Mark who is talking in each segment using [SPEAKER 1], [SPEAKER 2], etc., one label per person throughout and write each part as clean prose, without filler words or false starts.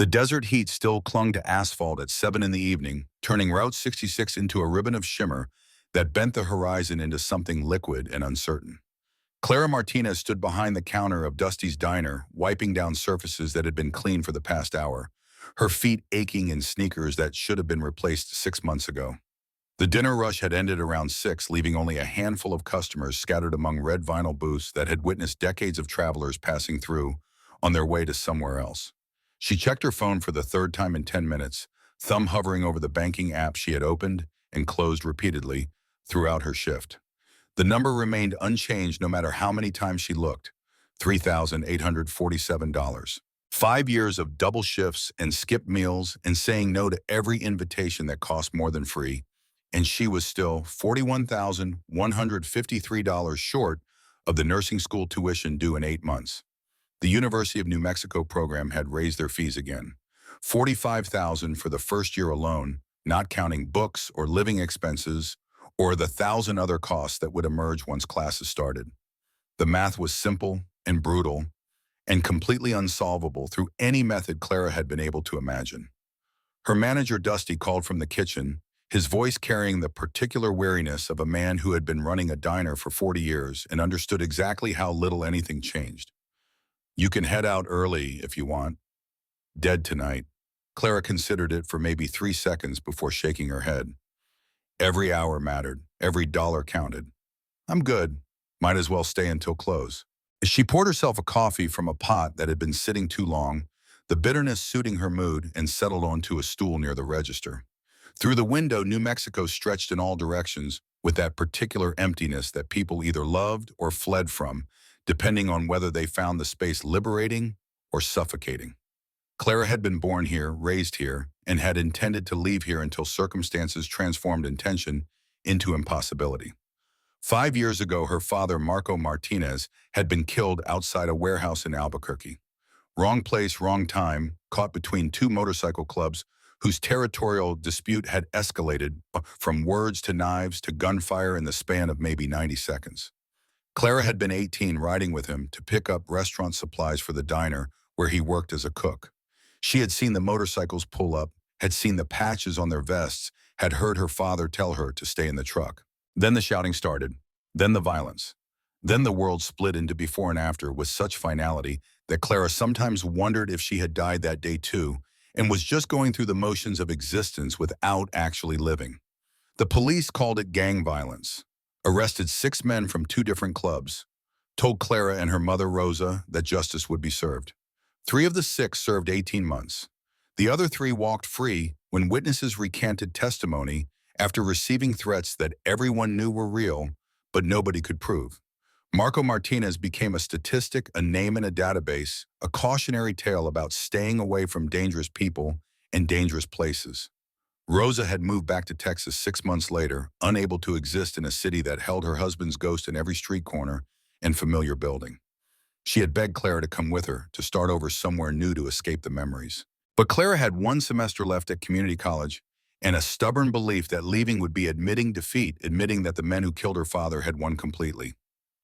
[SPEAKER 1] The desert heat still clung to asphalt at 7 in the evening, turning Route 66 into a ribbon of shimmer that bent the horizon into something liquid and uncertain. Clara Martinez stood behind the counter of Dusty's diner, wiping down surfaces that had been cleaned for the past hour, her feet aching in sneakers that should have been replaced 6 months ago. The dinner rush had ended around 6, leaving only a handful of customers scattered among red vinyl booths that had witnessed decades of travelers passing through on their way to somewhere else. She checked her phone for the third time in 10 minutes, thumb hovering over the banking app she had opened and closed repeatedly throughout her shift. The number remained unchanged no matter how many times she looked, $3,847. 5 years of double shifts and skipped meals and saying no to every invitation that cost more than free, and she was still $41,153 short of the nursing school tuition due in 8 months. The University of New Mexico program had raised their fees again. $45,000 for the first year alone, not counting books or living expenses or the 1,000 other costs that would emerge once classes started. The math was simple and brutal and completely unsolvable through any method Clara had been able to imagine. Her manager Dusty called from the kitchen, his voice carrying the particular wariness of a man who had been running a diner for 40 years and understood exactly how little anything changed. "You can head out early if you want." "Dead tonight." Clara considered it for maybe 3 seconds before shaking her head. Every hour mattered. Every dollar counted. "I'm good. Might as well stay until close." As she poured herself a coffee from a pot that had been sitting too long, the bitterness suiting her mood, and settled onto a stool near the register. Through the window, New Mexico stretched in all directions with that particular emptiness that people either loved or fled from, depending on whether they found the space liberating or suffocating. Clara had been born here, raised here, and had intended to leave here until circumstances transformed intention into impossibility. 5 years ago, her father, Marco Martinez, had been killed outside a warehouse in Albuquerque. Wrong place, wrong time, caught between two motorcycle clubs whose territorial dispute had escalated from words to knives to gunfire in the span of maybe 90 seconds. Clara had been 18 riding with him to pick up restaurant supplies for the diner where he worked as a cook. She had seen the motorcycles pull up, had seen the patches on their vests, had heard her father tell her to stay in the truck. Then the shouting started, then the violence. Then the world split into before and after with such finality that Clara sometimes wondered if she had died that day too, and was just going through the motions of existence without actually living. The police called it gang violence, arrested 6 men from 2 different clubs, told Clara and her mother Rosa that justice would be served. 3 of the 6 served 18 months. The other 3 walked free when witnesses recanted testimony after receiving threats that everyone knew were real, but nobody could prove. Marco Martinez became a statistic, a name in a database, a cautionary tale about staying away from dangerous people and dangerous places. Rosa had moved back to Texas 6 months later, unable to exist in a city that held her husband's ghost in every street corner and familiar building. She had begged Clara to come with her, to start over somewhere new to escape the memories. But Clara had 1 semester left at community college and a stubborn belief that leaving would be admitting defeat, admitting that the men who killed her father had won completely.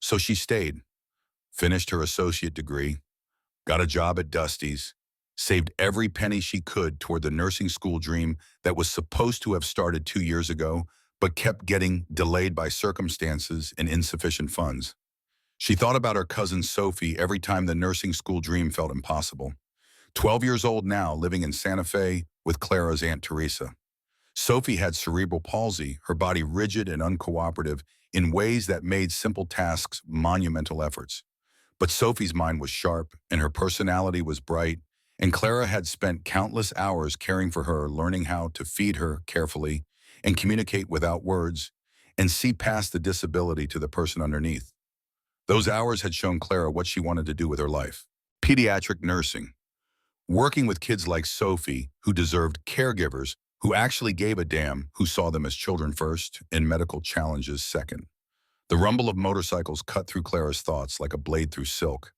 [SPEAKER 1] So she stayed, finished her associate degree, got a job at Dusty's, saved every penny she could toward the nursing school dream that was supposed to have started 2 years ago, but kept getting delayed by circumstances and insufficient funds. She thought about her cousin Sophie every time the nursing school dream felt impossible. 12 years old now, living in Santa Fe with Clara's Aunt Teresa. Sophie had cerebral palsy, her body rigid and uncooperative in ways that made simple tasks monumental efforts. But Sophie's mind was sharp and her personality was bright, and Clara had spent countless hours caring for her, learning how to feed her carefully and communicate without words and see past the disability to the person underneath. Those hours had shown Clara what she wanted to do with her life. Pediatric nursing. Working with kids like Sophie, who deserved caregivers who actually gave a damn, who saw them as children first and medical challenges second. The rumble of motorcycles cut through Clara's thoughts like a blade through silk.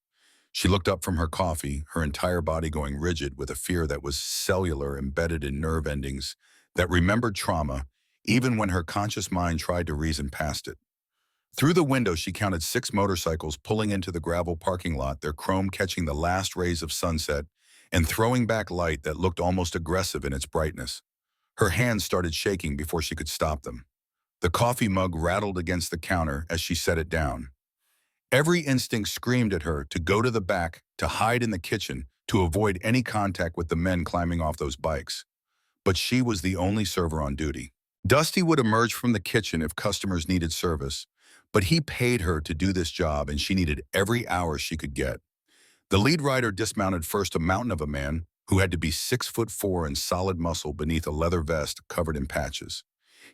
[SPEAKER 1] She looked up from her coffee, her entire body going rigid with a fear that was cellular, embedded in nerve endings that remembered trauma, even when her conscious mind tried to reason past it. Through the window, she counted 6 motorcycles pulling into the gravel parking lot, their chrome catching the last rays of sunset and throwing back light that looked almost aggressive in its brightness. Her hands started shaking before she could stop them. The coffee mug rattled against the counter as she set it down. Every instinct screamed at her to go to the back, to hide in the kitchen, to avoid any contact with the men climbing off those bikes. But she was the only server on duty. Dusty would emerge from the kitchen if customers needed service, but he paid her to do this job and she needed every hour she could get. The lead rider dismounted first a mountain of a man who had to be 6'4" and solid muscle beneath a leather vest covered in patches.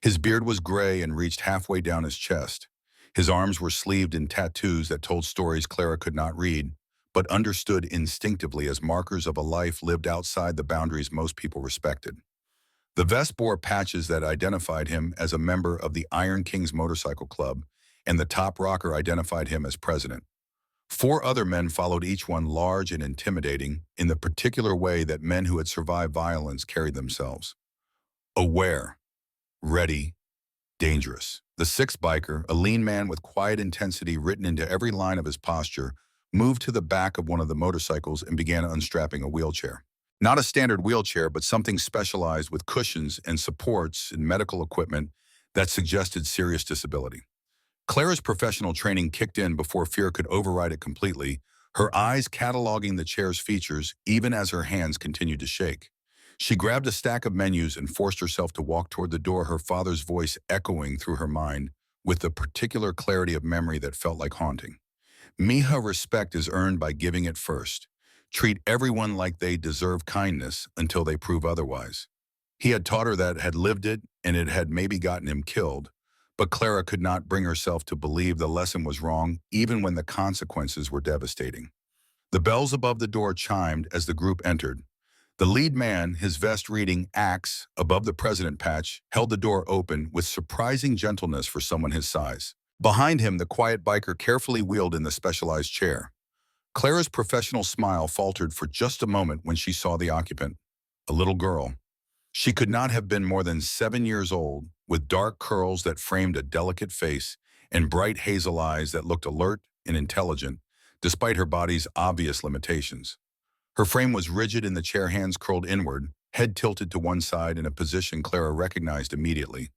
[SPEAKER 1] His beard was gray and reached halfway down his chest. His arms were sleeved in tattoos that told stories Clara could not read, but understood instinctively as markers of a life lived outside the boundaries most people respected. The vest bore patches that identified him as a member of the Iron Kings Motorcycle Club, and the top rocker identified him as president. 4 other men followed, each one large and intimidating in the particular way that men who had survived violence carried themselves. Aware, ready, dangerous. The 6th biker, a lean man with quiet intensity written into every line of his posture, moved to the back of one of the motorcycles and began unstrapping a wheelchair. Not a standard wheelchair, but something specialized with cushions and supports and medical equipment that suggested serious disability. Clara's professional training kicked in before fear could override it completely, her eyes cataloging the chair's features even as her hands continued to shake. She grabbed a stack of menus and forced herself to walk toward the door, her father's voice echoing through her mind with the particular clarity of memory that felt like haunting. Mija, respect is earned by giving it first. Treat everyone like they deserve kindness until they prove otherwise. He had taught her that, had lived it, and it had maybe gotten him killed. But Clara could not bring herself to believe the lesson was wrong, even when the consequences were devastating. The bells above the door chimed as the group entered. The lead man, his vest reading Axe above the president patch, held the door open with surprising gentleness for someone his size. Behind him, the quiet biker carefully wheeled in the specialized chair. Clara's professional smile faltered for just a moment when she saw the occupant, a little girl. She could not have been more than 7 years old, with dark curls that framed a delicate face and bright hazel eyes that looked alert and intelligent, despite her body's obvious limitations. Her frame was rigid in the chair, hands curled inward, head tilted to one side in a position Clara recognized immediately.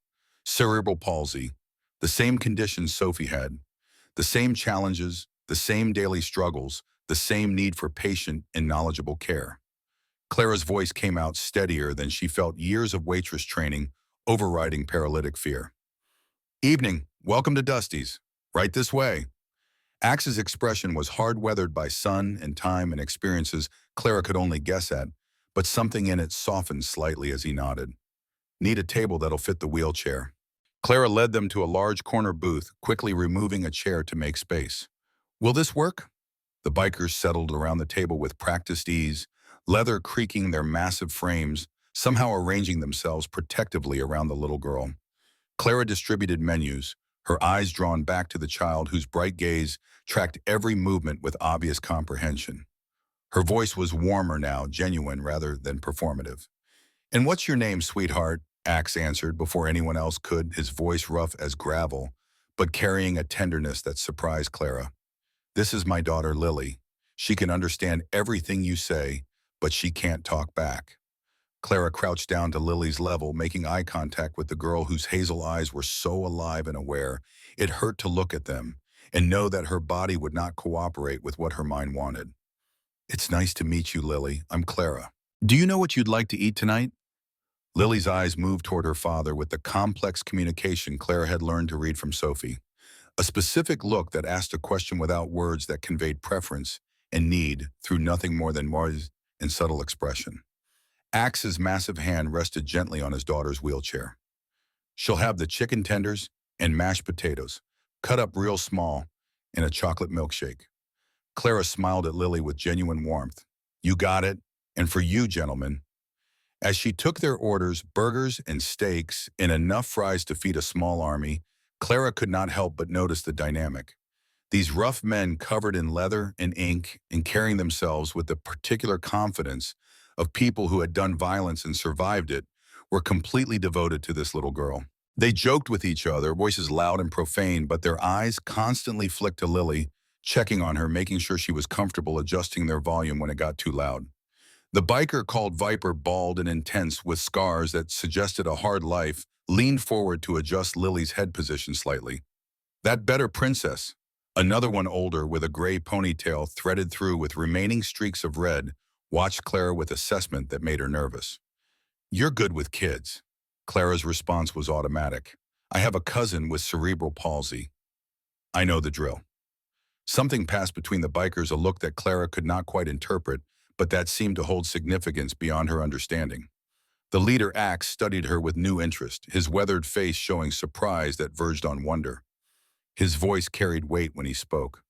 [SPEAKER 1] Cerebral palsy, the same conditions Sophie had, the same challenges, the same daily struggles, the same need for patient and knowledgeable care. Clara's voice came out steadier than she felt years of waitress training overriding paralytic fear. Evening, welcome to Dusty's. Right this way. Axe's expression was hard-weathered by sun and time and experiences Clara could only guess at, but something in it softened slightly as he nodded. Need a table that'll fit the wheelchair. Clara led them to a large corner booth, quickly removing a chair to make space. Will this work? The bikers settled around the table with practiced ease, leather creaking their massive frames, somehow arranging themselves protectively around the little girl. Clara distributed menus, her eyes drawn back to the child whose bright gaze tracked every movement with obvious comprehension. Her voice was warmer now, genuine rather than performative. "And what's your name, sweetheart?" Axe answered before anyone else could, his voice rough as gravel, but carrying a tenderness that surprised Clara. "This is my daughter, Lily. She can understand everything you say, but she can't talk back." Clara crouched down to Lily's level, making eye contact with the girl whose hazel eyes were so alive and aware, it hurt to look at them and know that her body would not cooperate with what her mind wanted. "It's nice to meet you, Lily. I'm Clara. Do you know what you'd like to eat tonight?" Lily's eyes moved toward her father with the complex communication Clara had learned to read from Sophie. A specific look that asked a question without words, that conveyed preference and need through nothing more than noise and subtle expression. Axe's massive hand rested gently on his daughter's wheelchair. "She'll have the chicken tenders and mashed potatoes, cut up real small, and a chocolate milkshake." Clara smiled at Lily with genuine warmth. "You got it, and for you, gentlemen." As she took their orders, burgers and steaks, and enough fries to feed a small army, Clara could not help but notice the dynamic. These rough men covered in leather and ink and carrying themselves with the particular confidence of people who had done violence and survived it were completely devoted to this little girl. They joked with each other, voices loud and profane, but their eyes constantly flicked to Lily, checking on her, making sure she was comfortable, adjusting their volume when it got too loud. The biker, called Viper, bald and intense with scars that suggested a hard life, leaned forward to adjust Lily's head position slightly. That better, princess. Another one, older, with a gray ponytail threaded through with remaining streaks of red, watched Clara with assessment that made her nervous. You're good with kids. Clara's response was automatic. I have a cousin with cerebral palsy. I know the drill. Something passed between the bikers, a look that Clara could not quite interpret, but that seemed to hold significance beyond her understanding. The leader, Axe, studied her with new interest, his weathered face showing surprise that verged on wonder. His voice carried weight when he spoke.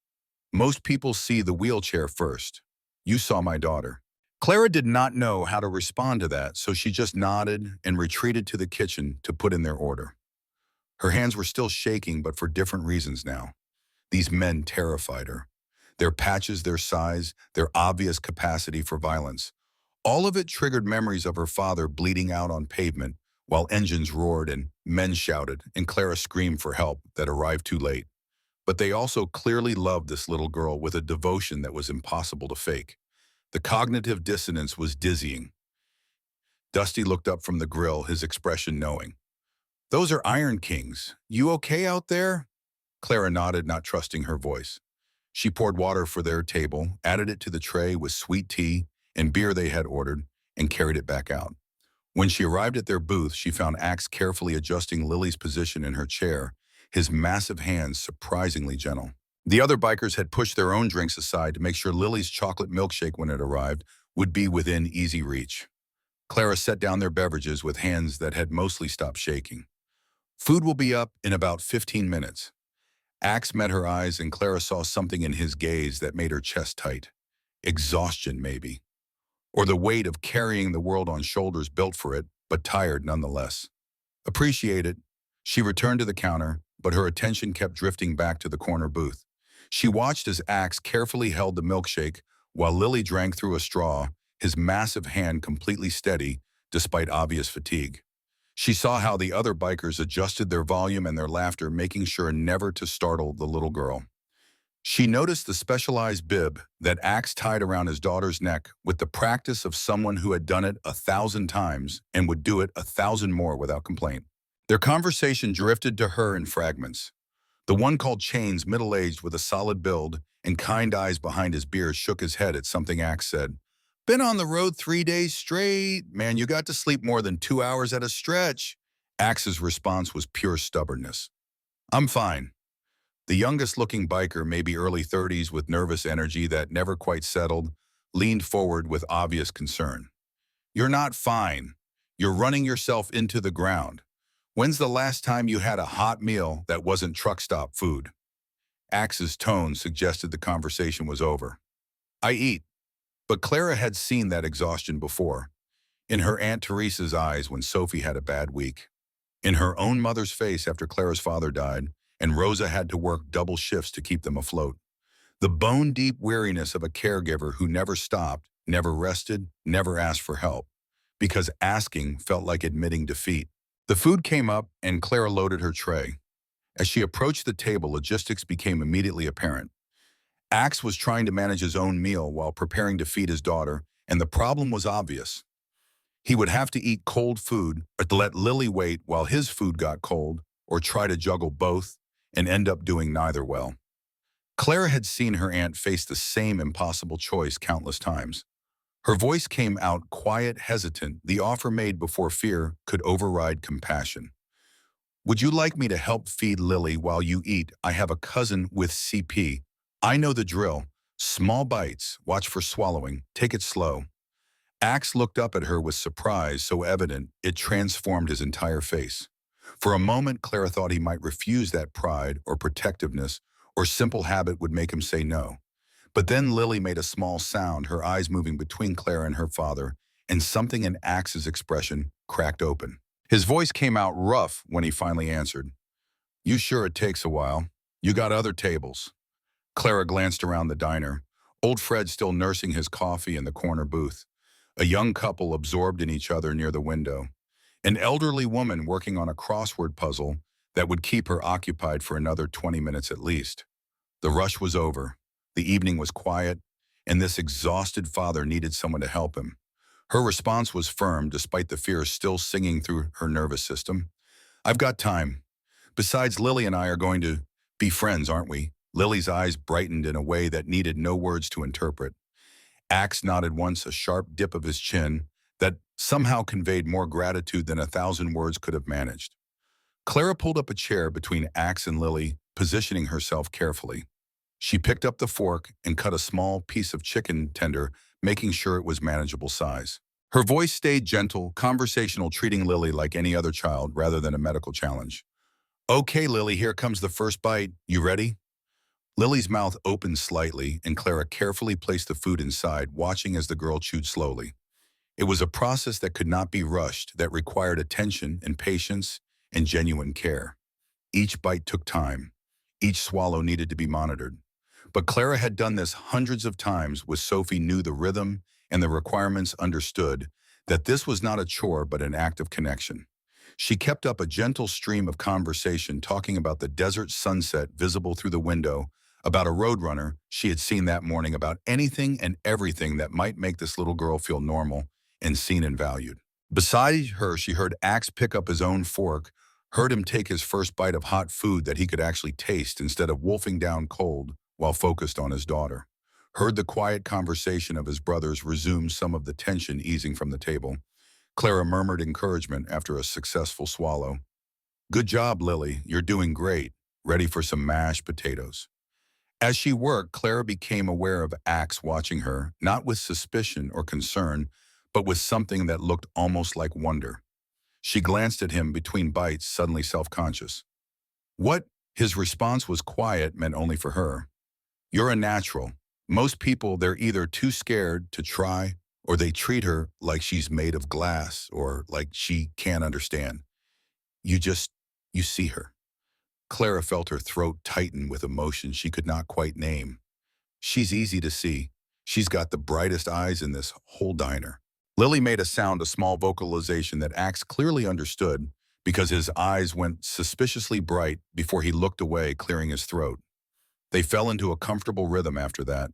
[SPEAKER 1] Most people see the wheelchair first. You saw my daughter. Clara did not know how to respond to that, so she just nodded and retreated to the kitchen to put in their order. Her hands were still shaking, but for different reasons now. These men terrified her. Their patches, their size, their obvious capacity for violence. All of it triggered memories of her father bleeding out on pavement while engines roared and men shouted and Clara screamed for help that arrived too late. But they also clearly loved this little girl with a devotion that was impossible to fake. The cognitive dissonance was dizzying. Dusty looked up from the grill, his expression knowing. Those are Iron Kings. You okay out there? Clara nodded, not trusting her voice. She poured water for their table, added it to the tray with sweet tea and beer they had ordered, and carried it back out. When she arrived at their booth, she found Axe carefully adjusting Lily's position in her chair, his massive hands surprisingly gentle. The other bikers had pushed their own drinks aside to make sure Lily's chocolate milkshake, when it arrived, would be within easy reach. Clara set down their beverages with hands that had mostly stopped shaking. Food will be up in about 15 minutes. Axe met her eyes, and Clara saw something in his gaze that made her chest tight. Exhaustion, maybe. Or the weight of carrying the world on shoulders built for it, but tired nonetheless. Appreciate it. She returned to the counter, but her attention kept drifting back to the corner booth. She watched as Axe carefully held the milkshake while Lily drank through a straw, his massive hand completely steady despite obvious fatigue. She saw how the other bikers adjusted their volume and their laughter, making sure never to startle the little girl. She noticed the specialized bib that Axe tied around his daughter's neck with the practice of someone who had done it 1,000 times and would do it 1,000 more without complaint. Their conversation drifted to her in fragments. The one called Chains, middle-aged with a solid build and kind eyes behind his beard, shook his head at something Axe said. Been on the road 3 days straight. Man, you got to sleep more than 2 hours at a stretch. Axe's response was pure stubbornness. I'm fine. The youngest-looking biker, maybe early 30s with nervous energy that never quite settled, leaned forward with obvious concern. You're not fine. You're running yourself into the ground. When's the last time you had a hot meal that wasn't truck stop food? Axe's tone suggested the conversation was over. I eat. But Clara had seen that exhaustion before. In her Aunt Teresa's eyes when Sophie had a bad week. In her own mother's face after Clara's father died, and Rosa had to work double shifts to keep them afloat. The bone-deep weariness of a caregiver who never stopped, never rested, never asked for help, because asking felt like admitting defeat. The food came up, and Clara loaded her tray. As she approached the table, logistics became immediately apparent. Axe was trying to manage his own meal while preparing to feed his daughter, and the problem was obvious. He would have to eat cold food, or to let Lily wait while his food got cold, or try to juggle both, and end up doing neither well. Clara had seen her aunt face the same impossible choice countless times. Her voice came out quiet, hesitant, the offer made before fear could override compassion. Would you like me to help feed Lily while you eat? I have a cousin with CP. I know the drill. Small bites, watch for swallowing, take it slow. Axe looked up at her with surprise so evident it transformed his entire face. For a moment, Clara thought he might refuse that pride or protectiveness or simple habit would make him say no. But then Lily made a small sound, her eyes moving between Clara and her father, and something in Axe's expression cracked open. His voice came out rough when he finally answered. You sure it takes a while? You got other tables. Clara glanced around the diner, old Fred still nursing his coffee in the corner booth, a young couple absorbed in each other near the window, an elderly woman working on a crossword puzzle that would keep her occupied for another 20 minutes at least. The rush was over, the evening was quiet, and this exhausted father needed someone to help him. Her response was firm despite the fear still singing through her nervous system. I've got time. Besides, Lily and I are going to be friends, aren't we? Lily's eyes brightened in a way that needed no words to interpret. Axe nodded once, a sharp dip of his chin that somehow conveyed more gratitude than 1,000 words could have managed. Clara pulled up a chair between Axe and Lily, positioning herself carefully. She picked up the fork and cut a small piece of chicken tender, making sure it was manageable size. Her voice stayed gentle, conversational, treating Lily like any other child rather than a medical challenge. Okay, Lily, here comes the first bite. You ready? Lily's mouth opened slightly, and Clara carefully placed the food inside, watching as the girl chewed slowly. It was a process that could not be rushed, that required attention and patience and genuine care. Each bite took time. Each swallow needed to be monitored. But Clara had done this hundreds of times with Sophie, knew the rhythm and the requirements, understood that this was not a chore but an act of connection. She kept up a gentle stream of conversation, talking about the desert sunset visible through the window, about a roadrunner she had seen that morning, about anything and everything that might make this little girl feel normal and seen and valued. Beside her, she heard Axe pick up his own fork, heard him take his first bite of hot food that he could actually taste instead of wolfing down cold while focused on his daughter. Heard the quiet conversation of his brothers resume, some of the tension easing from the table. Clara murmured encouragement after a successful swallow. Good job, Lily. You're doing great. Ready for some mashed potatoes. As she worked, Clara became aware of Axe watching her, not with suspicion or concern, but with something that looked almost like wonder. She glanced at him between bites, suddenly self-conscious. What his response was quiet meant only for her. You're a natural. Most people, they're either too scared to try, or they treat her like she's made of glass or like she can't understand. You just, you see her. Clara felt her throat tighten with emotion she could not quite name. She's easy to see. She's got the brightest eyes in this whole diner. Lily made a sound, a small vocalization that Axe clearly understood because his eyes went suspiciously bright before he looked away, clearing his throat. They fell into a comfortable rhythm after that.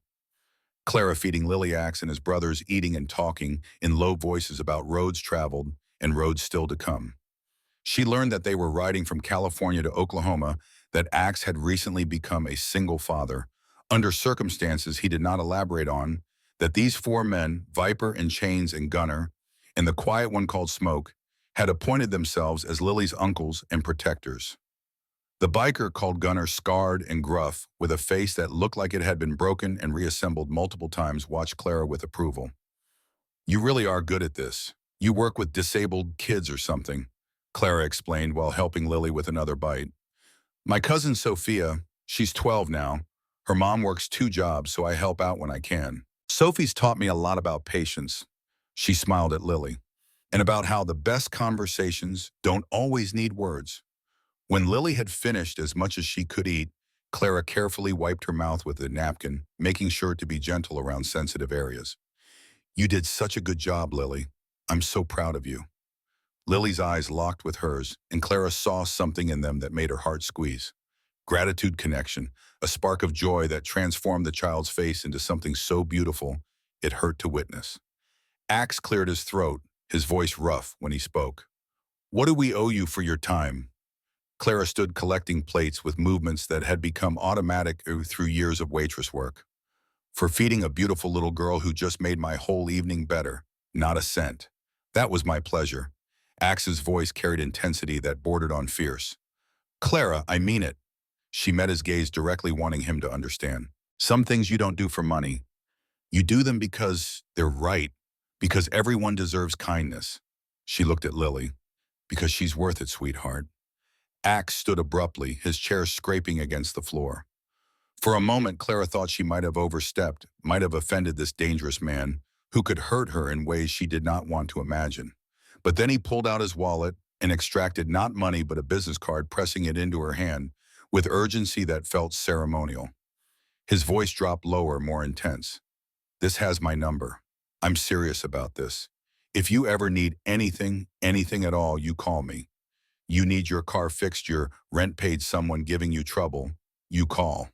[SPEAKER 1] Clara feeding Lily, Axe and his brothers eating and talking in low voices about roads traveled and roads still to come. She learned that they were riding from California to Oklahoma, that Axe had recently become a single father, under circumstances he did not elaborate on, that these four men, Viper and Chains and Gunner, and the quiet one called Smoke, had appointed themselves as Lily's uncles and protectors. The biker, called Gunner, scarred and gruff, with a face that looked like it had been broken and reassembled multiple times, watched Clara with approval. You really are good at this. You work with disabled kids or something, Clara explained while helping Lily with another bite. My cousin Sophia, she's 12 now. Her mom works 2 jobs, so I help out when I can. Sophie's taught me a lot about patience. She smiled at Lily, and about how the best conversations don't always need words. When Lily had finished as much as she could eat, Clara carefully wiped her mouth with a napkin, making sure to be gentle around sensitive areas. You did such a good job, Lily. I'm so proud of you. Lily's eyes locked with hers, and Clara saw something in them that made her heart squeeze. Gratitude, connection, a spark of joy that transformed the child's face into something so beautiful it hurt to witness. Axe cleared his throat, his voice rough when he spoke. What do we owe you for your time? Clara stood collecting plates with movements that had become automatic through years of waitress work. For feeding a beautiful little girl who just made my whole evening better, not a cent. That was my pleasure. Axe's voice carried intensity that bordered on fierce. Clara, I mean it. She met his gaze directly, wanting him to understand. Some things you don't do for money. You do them because they're right, because everyone deserves kindness. She looked at Lily. Because she's worth it, sweetheart. Axe stood abruptly, his chair scraping against the floor. For a moment, Clara thought she might have overstepped, might have offended this dangerous man, who could hurt her in ways she did not want to imagine. But then he pulled out his wallet and extracted not money but a business card, pressing it into her hand with urgency that felt ceremonial. His voice dropped lower, more intense. This has my number. I'm serious about this. If you ever need anything, anything at all, you call me. You need your car fixed, your rent paid, someone giving you trouble, you call.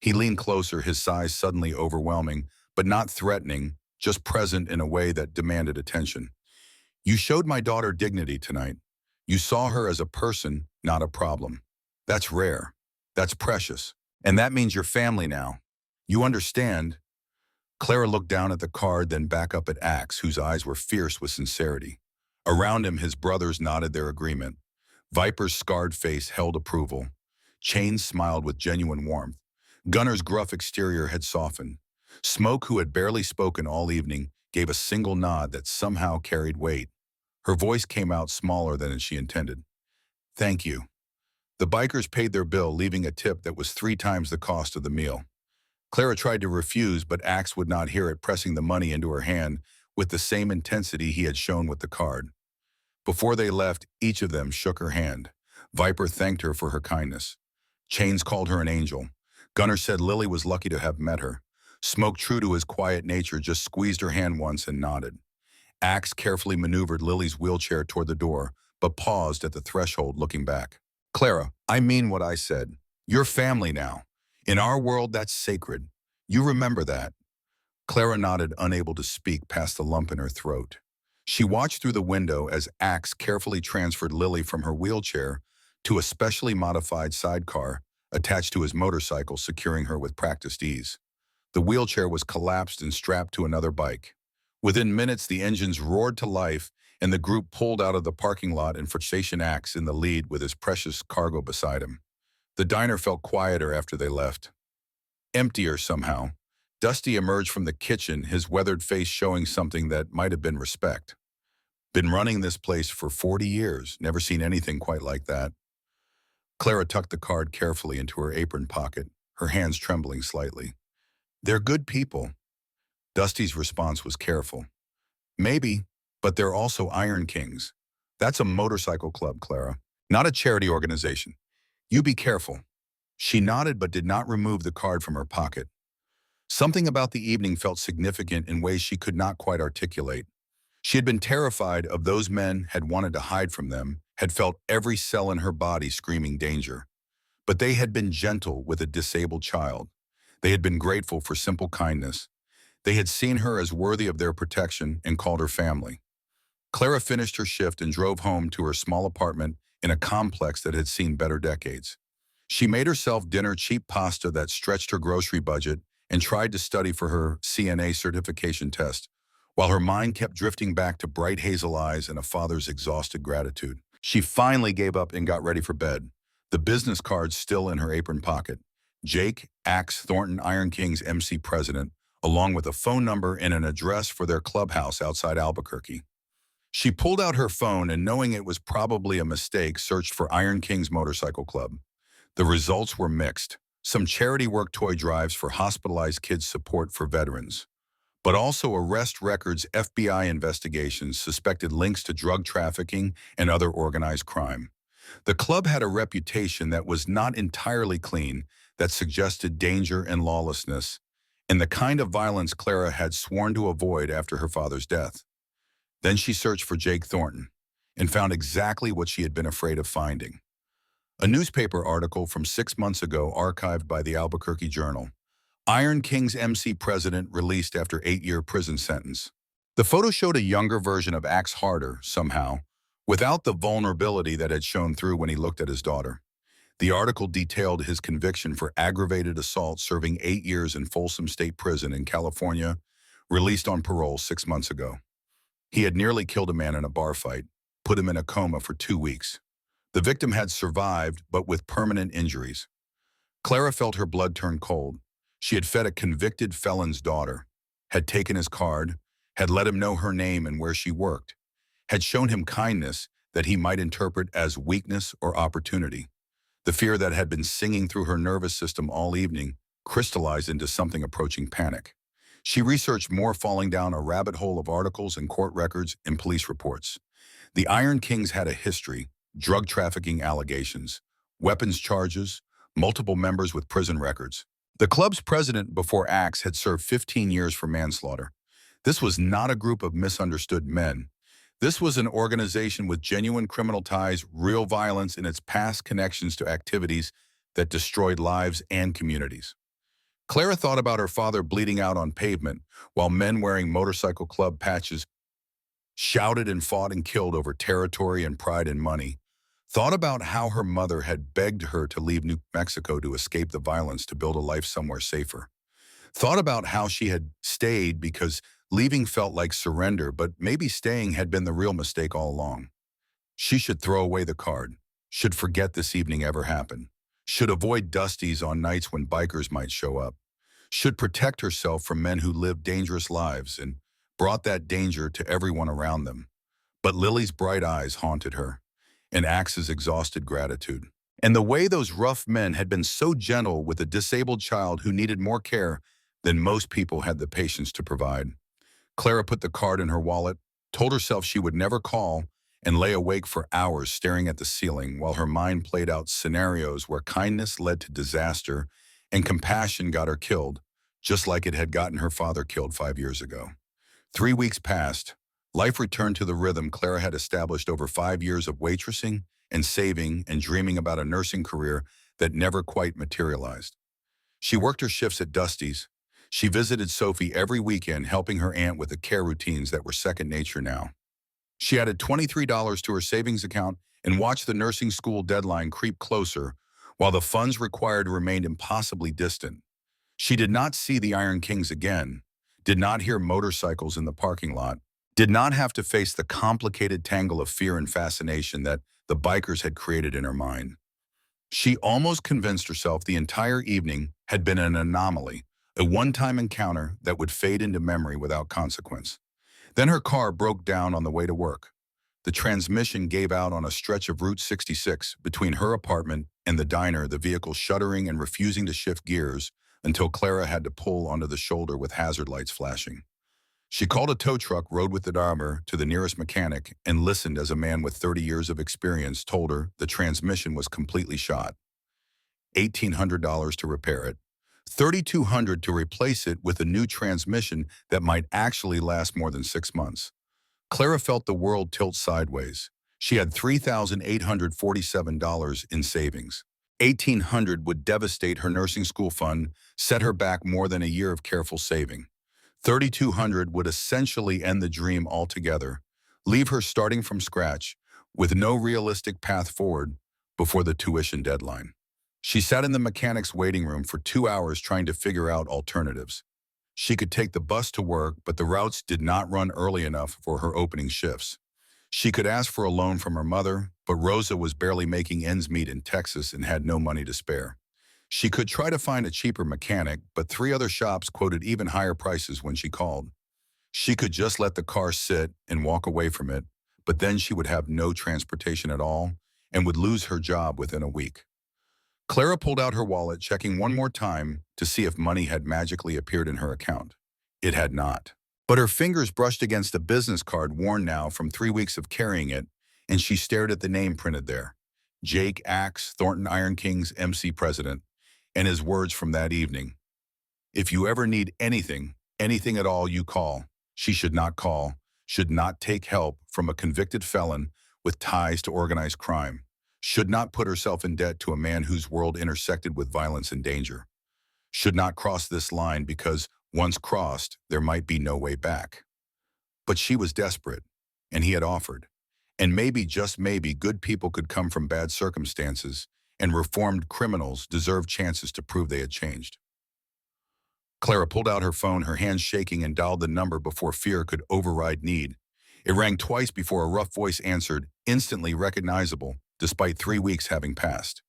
[SPEAKER 1] He leaned closer, his size suddenly overwhelming, but not threatening, just present in a way that demanded attention. You showed my daughter dignity tonight. You saw her as a person, not a problem. That's rare. That's precious. And that means you're family now. You understand? Clara looked down at the card, then back up at Axe, whose eyes were fierce with sincerity. Around him, his brothers nodded their agreement. Viper's scarred face held approval. Chains smiled with genuine warmth. Gunner's gruff exterior had softened. Smoke, who had barely spoken all evening, gave a single nod that somehow carried weight. Her voice came out smaller than she intended. Thank you. The bikers paid their bill, leaving a tip that was 3 times the cost of the meal. Clara tried to refuse, but Axe would not hear it, pressing the money into her hand with the same intensity he had shown with the card. Before they left, each of them shook her hand. Viper thanked her for her kindness. Chains called her an angel. Gunner said Lily was lucky to have met her. Smoke, true to his quiet nature, just squeezed her hand once and nodded. Axe carefully maneuvered Lily's wheelchair toward the door, but paused at the threshold, looking back. Clara, I mean what I said. You're family now. In our world, that's sacred. You remember that. Clara nodded, unable to speak past the lump in her throat. She watched through the window as Axe carefully transferred Lily from her wheelchair to a specially modified sidecar attached to his motorcycle, securing her with practiced ease. The wheelchair was collapsed and strapped to another bike. Within minutes, the engines roared to life, and the group pulled out of the parking lot and Station Axe in the lead with his precious cargo beside him. The diner felt quieter after they left. Emptier somehow. Dusty emerged from the kitchen, his weathered face showing something that might have been respect. Been running this place for 40 years, never seen anything quite like that. Clara tucked the card carefully into her apron pocket, her hands trembling slightly. They're good people. Dusty's response was careful. Maybe, but they're also Iron Kings. That's a motorcycle club, Clara, not a charity organization. You be careful. She nodded but did not remove the card from her pocket. Something about the evening felt significant in ways she could not quite articulate. She had been terrified of those men, had wanted to hide from them, had felt every cell in her body screaming danger. But they had been gentle with a disabled child. They had been grateful for simple kindness. They had seen her as worthy of their protection and called her family. Clara finished her shift and drove home to her small apartment in a complex that had seen better decades. She made herself dinner, cheap pasta that stretched her grocery budget, and tried to study for her CNA certification test, while her mind kept drifting back to bright hazel eyes and a father's exhausted gratitude. She finally gave up and got ready for bed, the business card still in her apron pocket. Jake, Axe Thornton, Iron King's MC president, along with a phone number and an address for their clubhouse outside Albuquerque. She pulled out her phone and, knowing it was probably a mistake, searched for Iron King's Motorcycle Club. The results were mixed. Some charity work, toy drives for hospitalized kids, support for veterans, but also arrest records, FBI investigations, suspected links to drug trafficking and other organized crime. The club had a reputation that was not entirely clean, that suggested danger and lawlessness, and the kind of violence Clara had sworn to avoid after her father's death. Then she searched for Jake Thornton and found exactly what she had been afraid of finding. A newspaper article from 6 months ago archived by the Albuquerque Journal. Iron King's MC president released after 8-year prison sentence. The photo showed a younger version of Axe Harder, somehow, without the vulnerability that had shown through when he looked at his daughter. The article detailed his conviction for aggravated assault, serving 8 years in Folsom State Prison in California, released on parole 6 months ago. He had nearly killed a man in a bar fight, put him in a coma for 2 weeks. The victim had survived, but with permanent injuries. Clara felt her blood turn cold. She had fed a convicted felon's daughter, had taken his card, had let him know her name and where she worked, had shown him kindness that he might interpret as weakness or opportunity. The fear that had been singing through her nervous system all evening crystallized into something approaching panic. She researched more, falling down a rabbit hole of articles and court records and police reports. The Iron Kings had a history: drug trafficking allegations, weapons charges, multiple members with prison records. The club's president before Axe had served 15 years for manslaughter. This was not a group of misunderstood men. This was an organization with genuine criminal ties, real violence, and its past connections to activities that destroyed lives and communities. Clara thought about her father bleeding out on pavement, while men wearing motorcycle club patches shouted and fought and killed over territory and pride and money. Thought about how her mother had begged her to leave New Mexico to escape the violence to build a life somewhere safer. Thought about how she had stayed because leaving felt like surrender, but maybe staying had been the real mistake all along. She should throw away the card, should forget this evening ever happened, should avoid Dusty's on nights when bikers might show up, should protect herself from men who lived dangerous lives and brought that danger to everyone around them. But Lily's bright eyes haunted her, and Axe's exhausted gratitude. And the way those rough men had been so gentle with a disabled child who needed more care than most people had the patience to provide. Clara put the card in her wallet, told herself she would never call, and lay awake for hours staring at the ceiling while her mind played out scenarios where kindness led to disaster and compassion got her killed, just like it had gotten her father killed 5 years ago. 3 weeks passed. Life returned to the rhythm Clara had established over 5 years of waitressing and saving and dreaming about a nursing career that never quite materialized. She worked her shifts at Dusty's. She visited Sophie every weekend, helping her aunt with the care routines that were second nature now. She added $23 to her savings account and watched the nursing school deadline creep closer while the funds required remained impossibly distant. She did not see the Iron Kings again, did not hear motorcycles in the parking lot, did not have to face the complicated tangle of fear and fascination that the bikers had created in her mind. She almost convinced herself the entire evening had been an anomaly, a one-time encounter that would fade into memory without consequence. Then her car broke down on the way to work. The transmission gave out on a stretch of Route 66 between her apartment and the diner, the vehicle shuddering and refusing to shift gears until Clara had to pull onto the shoulder with hazard lights flashing. She called a tow truck, rode with the driver to the nearest mechanic, and listened as a man with 30 years of experience told her the transmission was completely shot. $1,800 to repair it, $3,200 to replace it with a new transmission that might actually last more than 6 months. Clara felt the world tilt sideways. She had $3,847 in savings. $1,800 would devastate her nursing school fund, set her back more than a year of careful saving. $3,200 would essentially end the dream altogether, leave her starting from scratch with no realistic path forward before the tuition deadline. She sat in the mechanic's waiting room for 2 hours trying to figure out alternatives. She could take the bus to work, but the routes did not run early enough for her opening shifts. She could ask for a loan from her mother, but Rosa was barely making ends meet in Texas and had no money to spare. She could try to find a cheaper mechanic, but 3 other shops quoted even higher prices when she called. She could just let the car sit and walk away from it, but then she would have no transportation at all and would lose her job within a week. Clara pulled out her wallet, checking one more time to see if money had magically appeared in her account. It had not. But her fingers brushed against a business card worn now from 3 weeks of carrying it, and she stared at the name printed there. Jake Axe, Thornton Iron King's MC president, and his words from that evening. If you ever need anything, anything at all, you call. She should not call, should not take help from a convicted felon with ties to organized crime, should not put herself in debt to a man whose world intersected with violence and danger, should not cross this line because, once crossed, there might be no way back. But she was desperate, and he had offered. And maybe, just maybe, good people could come from bad circumstances, and reformed criminals deserved chances to prove they had changed. Clara pulled out her phone, her hands shaking, and dialed the number before fear could override need. It rang twice before a rough voice answered, instantly recognizable, despite 3 weeks having passed.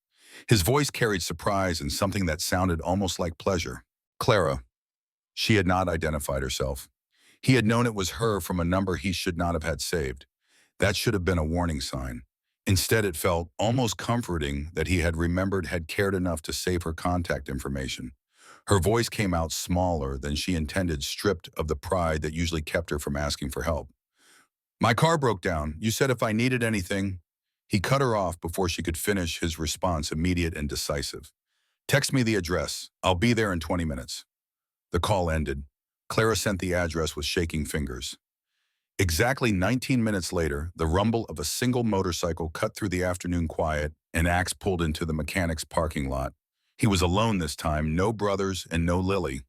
[SPEAKER 1] His voice carried surprise and something that sounded almost like pleasure. Clara. She had not identified herself. He had known it was her from a number he should not have had saved. That should have been a warning sign. Instead, it felt almost comforting that he had remembered, had cared enough to save her contact information. Her voice came out smaller than she intended, stripped of the pride that usually kept her from asking for help. My car broke down. You said if I needed anything. He cut her off before she could finish, his response immediate and decisive. Text me the address. I'll be there in 20 minutes. The call ended. Clara sent the address with shaking fingers. Exactly 19 minutes later, the rumble of a single motorcycle cut through the afternoon quiet, and Axe pulled into the mechanic's parking lot. He was alone this time, no brothers and no Lily.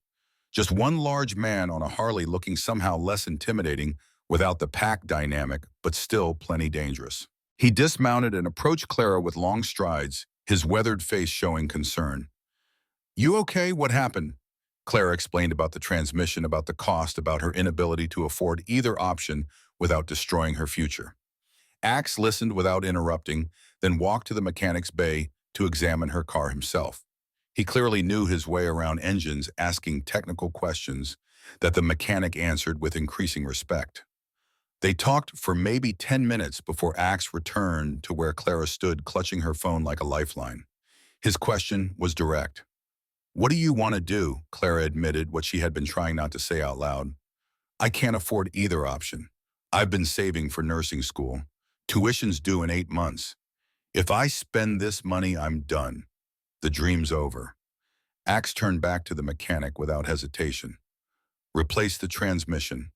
[SPEAKER 1] Just one large man on a Harley looking somehow less intimidating without the pack dynamic, but still plenty dangerous. He dismounted and approached Clara with long strides, his weathered face showing concern. "You okay? What happened?" Clara explained about the transmission, about the cost, about her inability to afford either option without destroying her future. Axe listened without interrupting, then walked to the mechanic's bay to examine her car himself. He clearly knew his way around engines, asking technical questions that the mechanic answered with increasing respect. They talked for maybe 10 minutes before Axe returned to where Clara stood, clutching her phone like a lifeline. His question was direct. "What do you want to do?" Clara admitted what she had been trying not to say out loud. "I can't afford either option. I've been saving for nursing school. Tuition's due in 8 months. If I spend this money, I'm done. The dream's over." Axe turned back to the mechanic without hesitation. "Replace the transmission.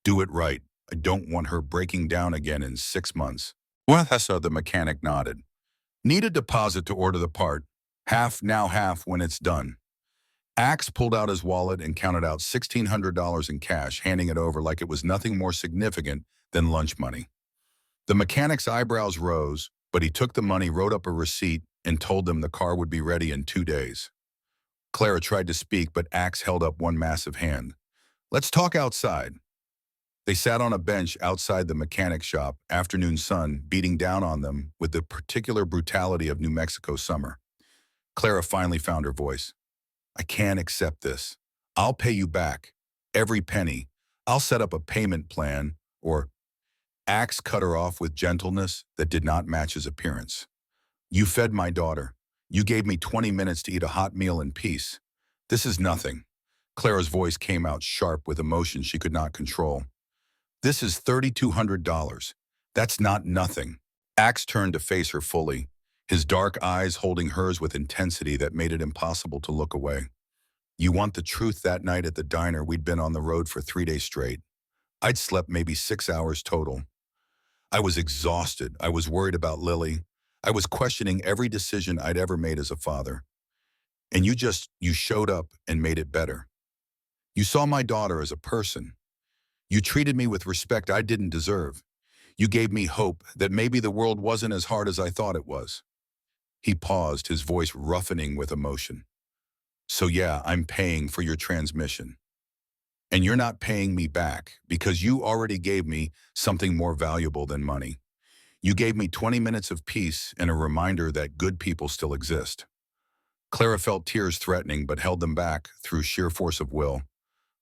[SPEAKER 1] Do it right. I don't want her breaking down again in 6 months." "Well, the mechanic nodded. "Need a deposit to order the part. Half now, half when it's done." Axe pulled out his wallet and counted out $1,600 in cash, handing it over like it was nothing more significant than lunch money. The mechanic's eyebrows rose, but he took the money, wrote up a receipt, and told them the car would be ready in 2 days. Clara tried to speak, but Axe held up one massive hand. "Let's talk outside." They sat on a bench outside the mechanic shop, afternoon sun beating down on them with the particular brutality of New Mexico summer. Clara finally found her voice. "I can't accept this. I'll pay you back. Every penny. I'll set up a payment plan," or Axe cut her off with gentleness that did not match his appearance. "You fed my daughter. You gave me 20 minutes to eat a hot meal in peace. This is nothing." Clara's voice came out sharp with emotion she could not control. "This is $3,200. That's not nothing." Axe turned to face her fully, his dark eyes holding hers with intensity that made it impossible to look away. "You want the truth? That night at the diner, we'd been on the road for 3 days straight. I'd slept maybe 6 hours total. I was exhausted. I was worried about Lily. I was questioning every decision I'd ever made as a father. And you showed up and made it better. You saw my daughter as a person. You treated me with respect I didn't deserve. You gave me hope that maybe the world wasn't as hard as I thought it was." He paused, his voice roughening with emotion. "So yeah, I'm paying for your transmission. And you're not paying me back because you already gave me something more valuable than money. You gave me 20 minutes of peace and a reminder that good people still exist." Clara felt tears threatening but held them back through sheer force of will.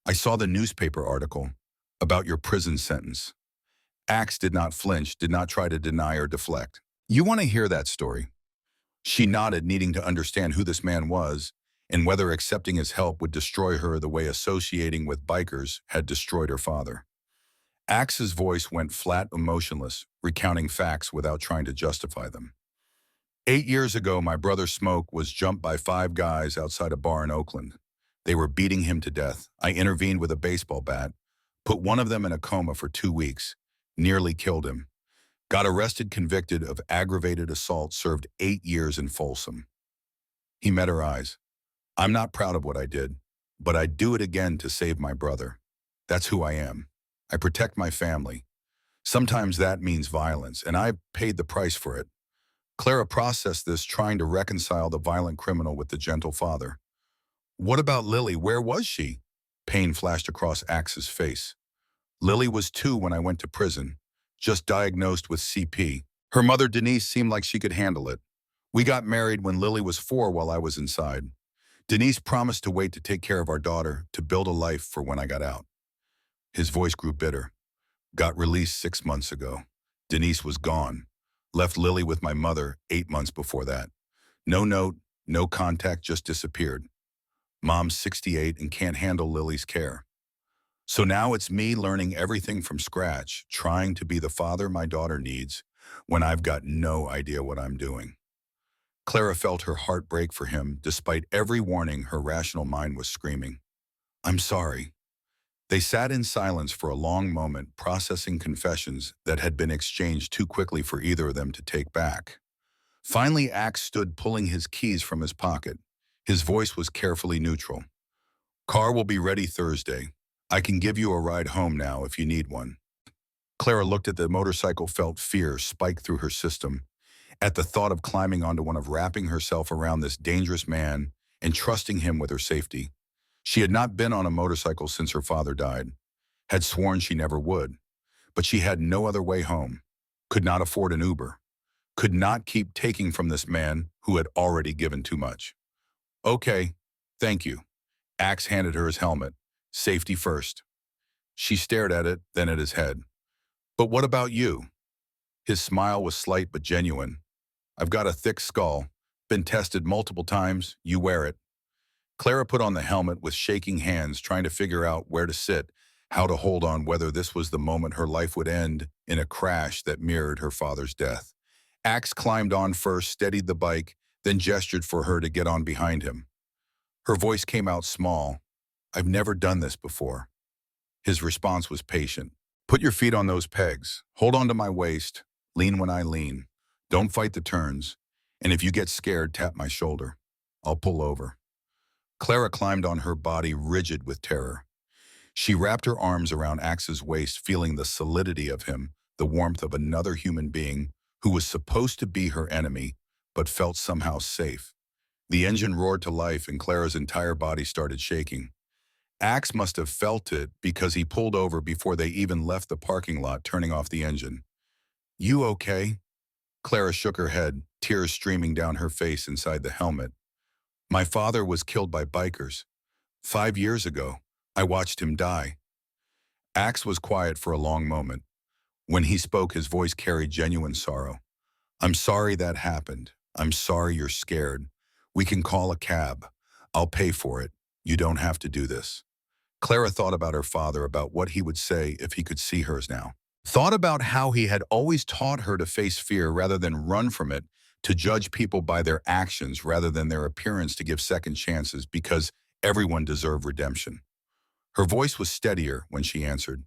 [SPEAKER 1] "I saw the newspaper article about your prison sentence." Axe did not flinch, did not try to deny or deflect. "You want to hear that story?" She nodded, needing to understand who this man was and whether accepting his help would destroy her the way associating with bikers had destroyed her father. Axe's voice went flat, emotionless, recounting facts without trying to justify them. 8 years ago, my brother Smoke was jumped by 5 guys outside a bar in Oakland. They were beating him to death. I intervened with a baseball bat, put one of them in a coma for 2 weeks, nearly killed him. Got arrested, convicted of aggravated assault, served 8 years in Folsom. He met her eyes. "I'm not proud of what I did, but I'd do it again to save my brother. That's who I am. I protect my family. Sometimes that means violence, and I've paid the price for it." Clara processed this, trying to reconcile the violent criminal with the gentle father. "What about Lily? Where was she?" Pain flashed across Axe's face. "Lily was 2 when I went to prison, just diagnosed with CP. Her mother, Denise, seemed like she could handle it. We got married when Lily was 4 while I was inside. Denise promised to wait to take care of our daughter, to build a life for when I got out." His voice grew bitter. "Got released 6 months ago. Denise was gone. Left Lily with my mother 8 months before that. No note, no contact, just disappeared. Mom's 68 and can't handle Lily's care. So now it's me learning everything from scratch, trying to be the father my daughter needs when I've got no idea what I'm doing." Clara felt her heart break for him. Despite every warning, her rational mind was screaming, "I'm sorry." They sat in silence for a long moment, processing confessions that had been exchanged too quickly for either of them to take back. Finally, Axe stood, pulling his keys from his pocket. His voice was carefully neutral. Car will be ready Thursday. I can give you a ride home now if you need one. Clara looked at the motorcycle, felt fear spike through her system at the thought of climbing onto one, of wrapping herself around this dangerous man and trusting him with her safety. She had not been on a motorcycle since her father died, had sworn she never would, but she had no other way home, could not afford an Uber, could not keep taking from this man who had already given too much. Okay, thank you. Axe handed her his helmet. Safety first. She stared at it, then at his head. But what about you? His smile was slight but genuine. I've got a thick skull, been tested multiple times, you wear it. Clara put on the helmet with shaking hands, trying to figure out where to sit, how to hold on, whether this was the moment her life would end in a crash that mirrored her father's death. Axe climbed on first, steadied the bike, then gestured for her to get on behind him. Her voice came out small. I've never done this before. His response was patient. Put your feet on those pegs. Hold on to my waist. Lean when I lean. Don't fight the turns. And if you get scared, tap my shoulder. I'll pull over. Clara climbed on her body, rigid with terror. She wrapped her arms around Axe's waist, feeling the solidity of him, the warmth of another human being who was supposed to be her enemy, but felt somehow safe. The engine roared to life and Clara's entire body started shaking. Axe must have felt it because he pulled over before they even left the parking lot, turning off the engine. You okay? Clara shook her head, tears streaming down her face inside the helmet. My father was killed by bikers. 5 years ago, I watched him die. Axe was quiet for a long moment. When he spoke, his voice carried genuine sorrow. I'm sorry that happened. I'm sorry you're scared. We can call a cab. I'll pay for it. You don't have to do this. Clara thought about her father, about what he would say if he could see hers now. Thought about how he had always taught her to face fear rather than run from it, to judge people by their actions rather than their appearance, to give second chances because everyone deserved redemption. Her voice was steadier when she answered,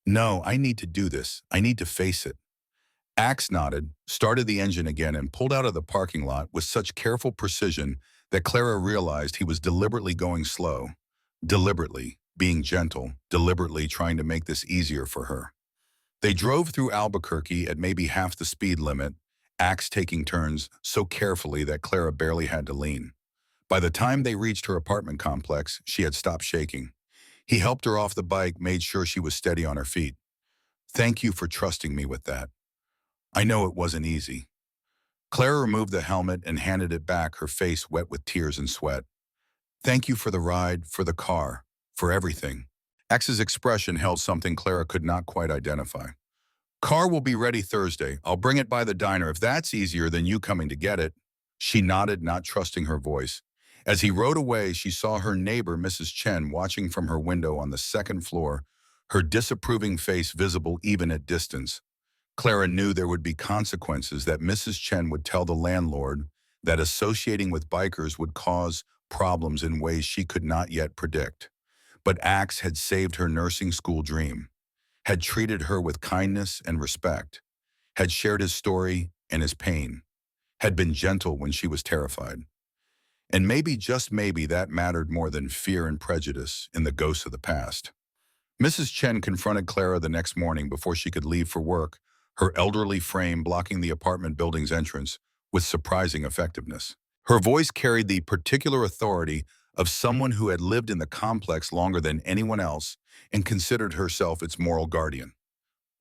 [SPEAKER 1] No, I need to do this. I need to face it. Axe nodded, started the engine again, and pulled out of the parking lot with such careful precision that Clara realized he was deliberately going slow, deliberately being gentle, deliberately trying to make this easier for her. They drove through Albuquerque at maybe half the speed limit, Axe taking turns so carefully that Clara barely had to lean. By the time they reached her apartment complex, she had stopped shaking. He helped her off the bike, made sure she was steady on her feet. Thank you for trusting me with that. I know it wasn't easy. Clara removed the helmet and handed it back, her face wet with tears and sweat. Thank you for the ride, for the car, for everything. Axe's expression held something Clara could not quite identify. Car will be ready Thursday. I'll bring it by the diner if that's easier than you coming to get it. She nodded, not trusting her voice. As he rode away, she saw her neighbor, Mrs. Chen, watching from her window on the second floor, her disapproving face visible even at distance. Clara knew there would be consequences, that Mrs. Chen would tell the landlord that associating with bikers would cause problems in ways she could not yet predict. But Axe had saved her nursing school dream, had treated her with kindness and respect, had shared his story and his pain, had been gentle when she was terrified. And maybe, just maybe, that mattered more than fear and prejudice in the ghosts of the past. Mrs. Chen confronted Clara the next morning before she could leave for work, her elderly frame blocking the apartment building's entrance with surprising effectiveness. Her voice carried the particular authority of someone who had lived in the complex longer than anyone else and considered herself its moral guardian.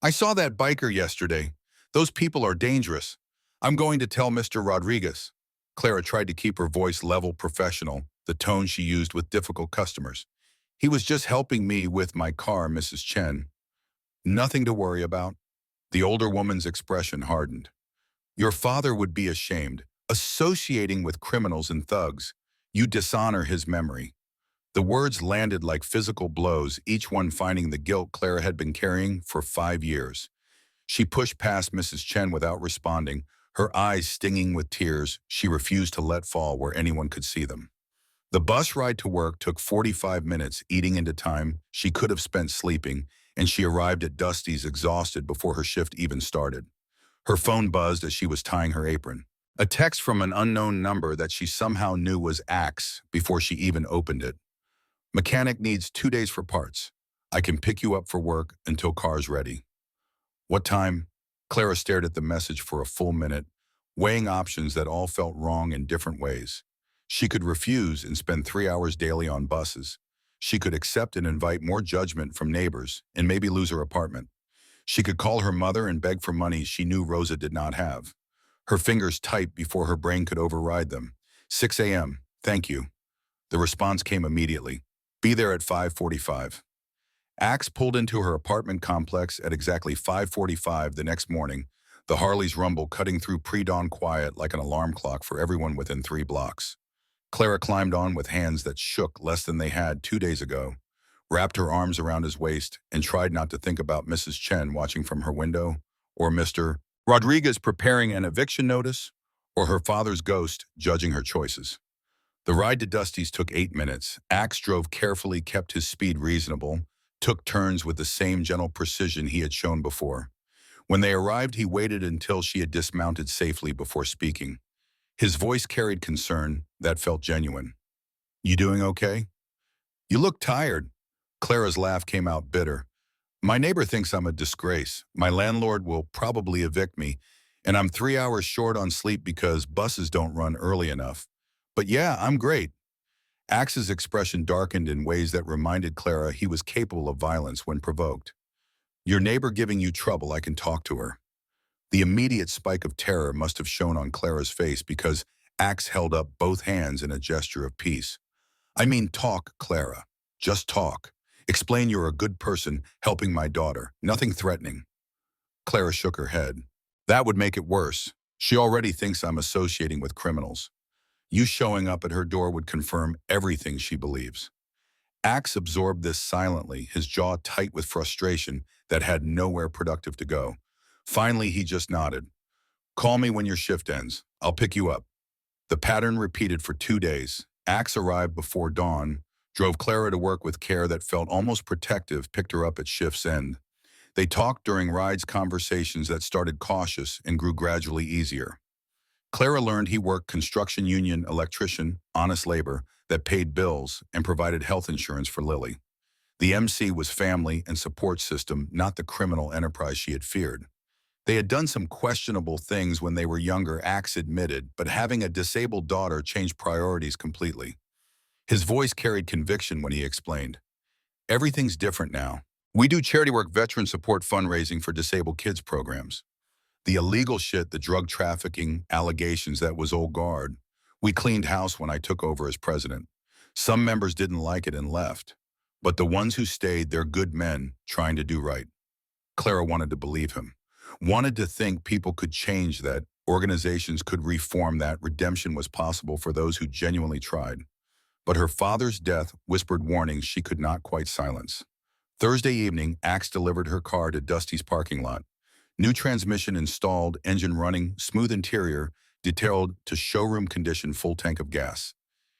[SPEAKER 1] I saw that biker yesterday. Those people are dangerous. I'm going to tell Mr. Rodriguez. Clara tried to keep her voice level, professional, the tone she used with difficult customers. He was just helping me with my car, Mrs. Chen. Nothing to worry about. The older woman's expression hardened. Your father would be ashamed. Associating with criminals and thugs, you dishonor his memory. The words landed like physical blows, each one finding the guilt Clara had been carrying for 5 years. She pushed past Mrs. Chen without responding, her eyes stinging with tears she refused to let fall where anyone could see them. The bus ride to work took 45 minutes, eating into time she could have spent sleeping, and she arrived at Dusty's exhausted before her shift even started. Her phone buzzed as she was tying her apron. A text from an unknown number that she somehow knew was Axe before she even opened it. Mechanic needs 2 days for parts. I can pick you up for work until car's ready. What time? Clara stared at the message for a full minute, weighing options that all felt wrong in different ways. She could refuse and spend 3 hours daily on buses. She could accept and invite more judgment from neighbors and maybe lose her apartment. She could call her mother and beg for money she knew Rosa did not have. Her fingers typed before her brain could override them. 6 a.m. Thank you. The response came immediately. Be there at 5:45. Axe pulled into her apartment complex at exactly 5:45 the next morning, the Harley's rumble cutting through pre-dawn quiet like an alarm clock for everyone within 3 blocks. Clara climbed on with hands that shook less than they had 2 days ago, wrapped her arms around his waist, and tried not to think about Mrs. Chen watching from her window, or Mr. Rodriguez preparing an eviction notice, or her father's ghost judging her choices. The ride to Dusty's took 8 minutes. Axe drove carefully, kept his speed reasonable, took turns with the same gentle precision he had shown before. When they arrived, he waited until she had dismounted safely before speaking. His voice carried concern that felt genuine. You doing okay? You look tired. Clara's laugh came out bitter. My neighbor thinks I'm a disgrace. My landlord will probably evict me, and I'm 3 hours short on sleep because buses don't run early enough. But yeah, I'm great. Axe's expression darkened in ways that reminded Clara he was capable of violence when provoked. Your neighbor giving you trouble, I can talk to her. The immediate spike of terror must have shown on Clara's face because Axe held up both hands in a gesture of peace. I mean, talk, Clara. Just talk. Explain you're a good person helping my daughter. Nothing threatening. Clara shook her head. That would make it worse. She already thinks I'm associating with criminals. You showing up at her door would confirm everything she believes. Axe absorbed this silently, his jaw tight with frustration that had nowhere productive to go. Finally, he just nodded. Call me when your shift ends. I'll pick you up. The pattern repeated for 2 days. Axe arrived before dawn, drove Clara to work with care that felt almost protective, picked her up at shift's end. They talked during rides, conversations that started cautious and grew gradually easier. Clara learned he worked construction union electrician, honest labor, that paid bills and provided health insurance for Lily. The MC was family and support system, not the criminal enterprise she had feared. They had done some questionable things when they were younger, Axe admitted, but having a disabled daughter changed priorities completely. His voice carried conviction when he explained. Everything's different now. We do charity work, veteran support, fundraising for disabled kids programs. The illegal shit, the drug trafficking allegations, that was old guard. We cleaned house when I took over as president. Some members didn't like it and left. But the ones who stayed, they're good men trying to do right. Clara wanted to believe him. Wanted to think people could change, that organizations could reform, that redemption was possible for those who genuinely tried. But her father's death whispered warnings she could not quite silence. Thursday evening, Axe delivered her car to Dusty's parking lot. New transmission installed, engine running, smooth interior, detailed to showroom condition, full tank of gas.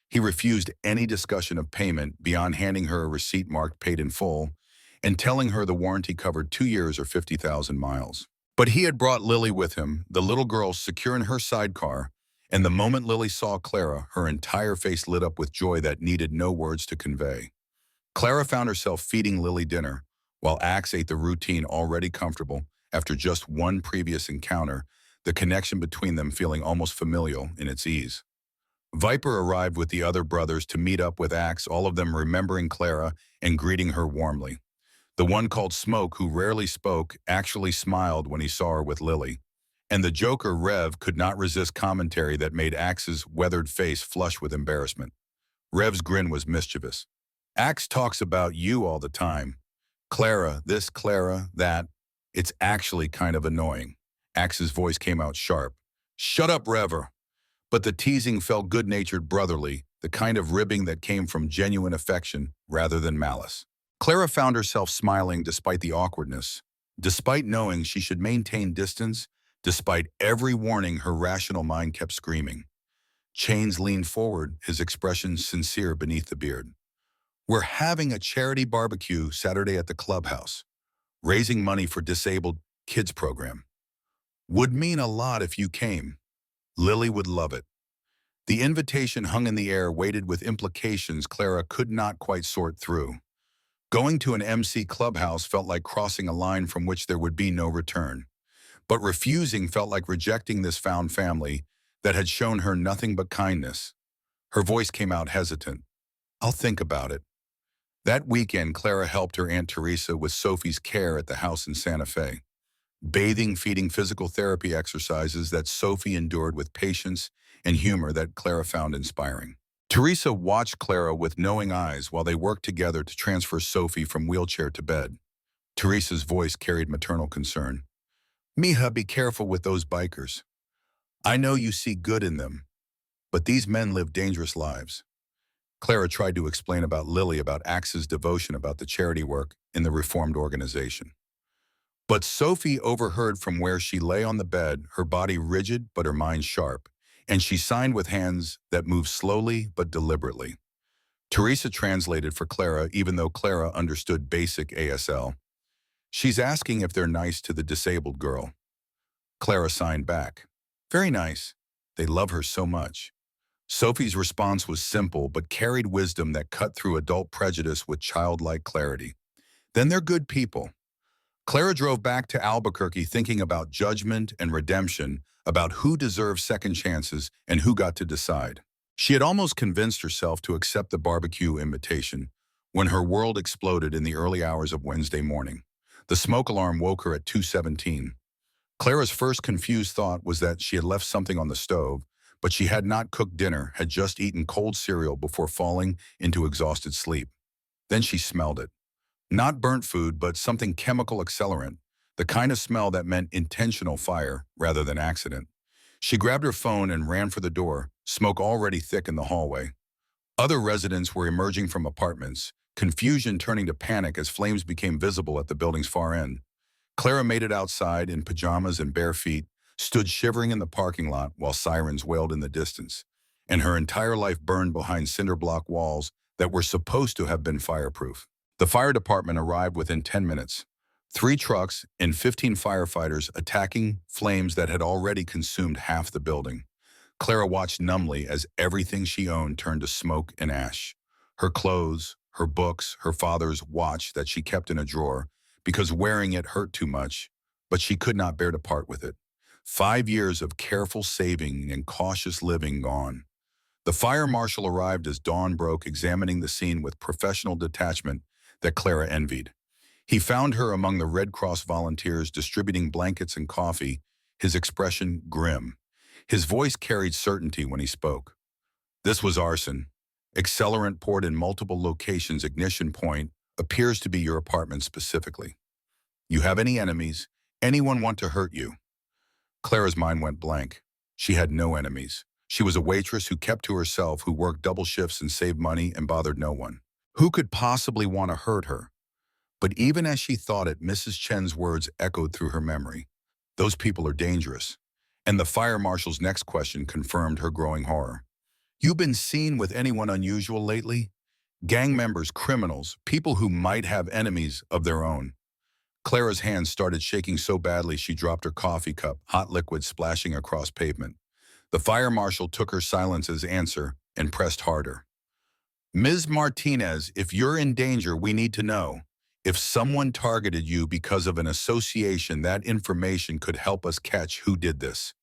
[SPEAKER 1] He refused any discussion of payment beyond handing her a receipt marked paid in full and telling her the warranty covered 2 years or 50,000 miles. But he had brought Lily with him, the little girl secure in her sidecar, and the moment Lily saw Clara, her entire face lit up with joy that needed no words to convey. Clara found herself feeding Lily dinner, while Axe ate the routine, already comfortable after just one previous encounter, the connection between them feeling almost familial in its ease. Viper arrived with the other brothers to meet up with Axe, all of them remembering Clara and greeting her warmly. The one called Smoke, who rarely spoke, actually smiled when he saw her with Lily. And the joker, Rev, could not resist commentary that made Axe's weathered face flush with embarrassment. Rev's grin was mischievous. Axe talks about you all the time. Clara this, Clara that. It's actually kind of annoying. Axe's voice came out sharp. Shut up, Rever. But the teasing felt good-natured, brotherly, the kind of ribbing that came from genuine affection rather than malice. Clara found herself smiling despite the awkwardness, despite knowing she should maintain distance, despite every warning her rational mind kept screaming. Chains leaned forward, his expression sincere beneath the beard. We're having a charity barbecue Saturday at the clubhouse, raising money for disabled kids program. Would mean a lot if you came. Lily would love it. The invitation hung in the air, weighted with implications Clara could not quite sort through. Going to an MC clubhouse felt like crossing a line from which there would be no return. But refusing felt like rejecting this found family that had shown her nothing but kindness. Her voice came out hesitant. I'll think about it. That weekend, Clara helped her Aunt Teresa with Sophie's care at the house in Santa Fe. Bathing, feeding, physical therapy exercises that Sophie endured with patience and humor that Clara found inspiring. Teresa watched Clara with knowing eyes while they worked together to transfer Sophie from wheelchair to bed. Teresa's voice carried maternal concern. Mija, be careful with those bikers. I know you see good in them, but these men live dangerous lives. Clara tried to explain about Lily, about Axe's devotion, about the charity work in the reformed organization. But Sophie overheard from where she lay on the bed, her body rigid but her mind sharp, and she signed with hands that moved slowly but deliberately. Teresa translated for Clara, even though Clara understood basic ASL. She's asking if they're nice to the disabled girl. Clara signed back. Very nice. They love her so much. Sophie's response was simple but carried wisdom that cut through adult prejudice with childlike clarity. Then they're good people. Clara drove back to Albuquerque thinking about judgment and redemption, about who deserves second chances and who got to decide. She had almost convinced herself to accept the barbecue invitation when her world exploded in the early hours of Wednesday morning. The smoke alarm woke her at 2:17. Clara's first confused thought was that she had left something on the stove, but she had not cooked dinner, had just eaten cold cereal before falling into exhausted sleep. Then she smelled it. Not burnt food, but something chemical accelerant, the kind of smell that meant intentional fire rather than accident. She grabbed her phone and ran for the door, smoke already thick in the hallway. Other residents were emerging from apartments, confusion turning to panic as flames became visible at the building's far end. Clara made it outside in pajamas and bare feet, stood shivering in the parking lot while sirens wailed in the distance, and her entire life burned behind cinder block walls that were supposed to have been fireproof. The fire department arrived within 10 minutes. 3 trucks and 15 firefighters attacking flames that had already consumed half the building. Clara watched numbly as everything she owned turned to smoke and ash. Her clothes, her books, her father's watch that she kept in a drawer because wearing it hurt too much, but she could not bear to part with it. 5 years of careful saving and cautious living gone. The fire marshal arrived as dawn broke, examining the scene with professional detachment that Clara envied. He found her among the Red Cross volunteers distributing blankets and coffee, his expression grim. His voice carried certainty when he spoke. This was arson. Accelerant poured in multiple locations. Ignition point appears to be your apartment specifically. You have any enemies? Anyone want to hurt you? Clara's mind went blank. She had no enemies. She was a waitress who kept to herself, who worked double shifts and saved money and bothered no one. Who could possibly want to hurt her? But even as she thought it, Mrs. Chen's words echoed through her memory. Those people are dangerous. And the fire marshal's next question confirmed her growing horror. You been seen with anyone unusual lately? Gang members, criminals, people who might have enemies of their own. Clara's hands started shaking so badly she dropped her coffee cup, hot liquid splashing across pavement. The fire marshal took her silence as answer and pressed harder. Ms. Martinez, if you're in danger, we need to know. If someone targeted you because of an association, that information could help us catch who did this.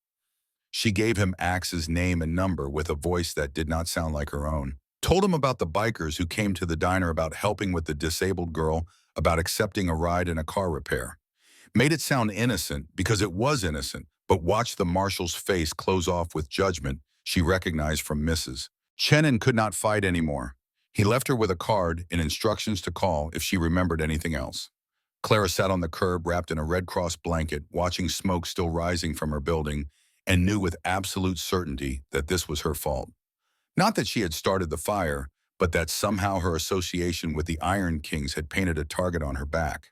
[SPEAKER 1] She gave him Axe's name and number with a voice that did not sound like her own. Told him about the bikers who came to the diner, about helping with the disabled girl, about accepting a ride in a car repair. Made it sound innocent because it was innocent, but watched the marshal's face close off with judgment she recognized from Mrs. Chen could not fight anymore. He left her with a card and instructions to call if she remembered anything else. Clara sat on the curb wrapped in a Red Cross blanket, watching smoke still rising from her building, and knew with absolute certainty that this was her fault. Not that she had started the fire, but that somehow her association with the Iron Kings had painted a target on her back.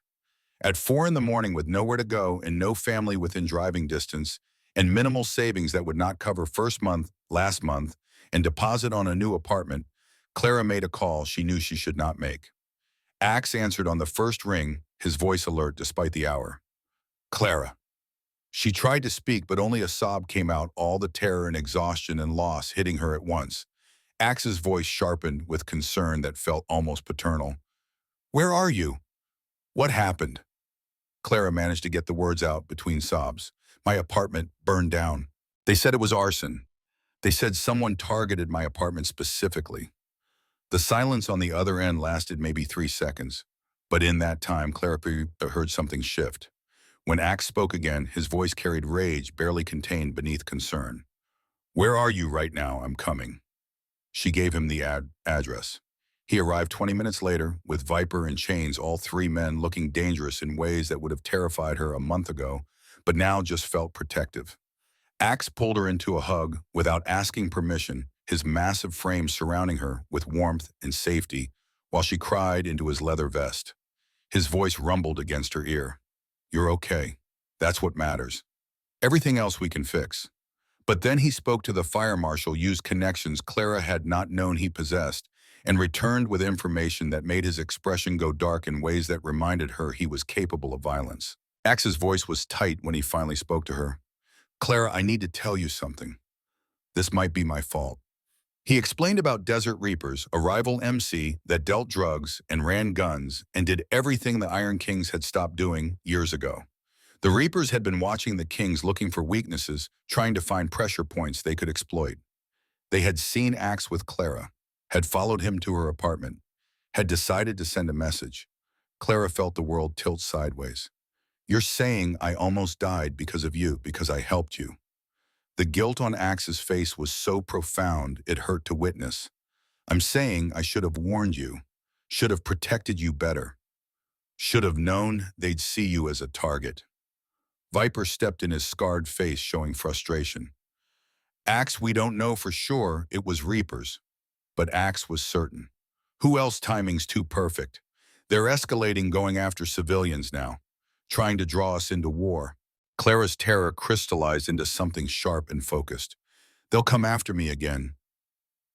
[SPEAKER 1] At 4 in the morning, with nowhere to go and no family within driving distance, and minimal savings that would not cover first month, last month, and deposit on a new apartment, Clara made a call she knew she should not make. Axe answered on the first ring, his voice alert despite the hour. Clara. She tried to speak, but only a sob came out, all the terror and exhaustion and loss hitting her at once. Axe's voice sharpened with concern that felt almost paternal. "Where are you? What happened?" Clara managed to get the words out between sobs. "My apartment burned down. They said it was arson. They said someone targeted my apartment specifically." The silence on the other end lasted maybe 3 seconds. But in that time, Clara heard something shift. When Axe spoke again, his voice carried rage barely contained beneath concern. "Where are you right now? I'm coming." She gave him the address. He arrived 20 minutes later, with Viper in chains, all three men looking dangerous in ways that would have terrified her a month ago, but now just felt protective. Axe pulled her into a hug without asking permission, his massive frame surrounding her with warmth and safety, while she cried into his leather vest. His voice rumbled against her ear. "You're okay. That's what matters. Everything else we can fix." But then he spoke to the fire marshal, used connections Clara had not known he possessed, and returned with information that made his expression go dark in ways that reminded her he was capable of violence. Axe's voice was tight when he finally spoke to her. "Clara, I need to tell you something. This might be my fault." He explained about Desert Reapers, a rival MC that dealt drugs and ran guns and did everything the Iron Kings had stopped doing years ago. The Reapers had been watching the Kings, looking for weaknesses, trying to find pressure points they could exploit. They had seen Axe with Clara, had followed him to her apartment, had decided to send a message. Clara felt the world tilt sideways. "You're saying I almost died because of you, because I helped you." The guilt on Axe's face was so profound it hurt to witness. "I'm saying I should have warned you, should have protected you better, should have known they'd see you as a target." Viper stepped in, his scarred face showing frustration. "Axe, we don't know for sure it was Reapers, but Axe was certain. Who else? Timing's too perfect. They're escalating, going after civilians now, trying to draw us into war." Clara's terror crystallized into something sharp and focused. "They'll come after me again.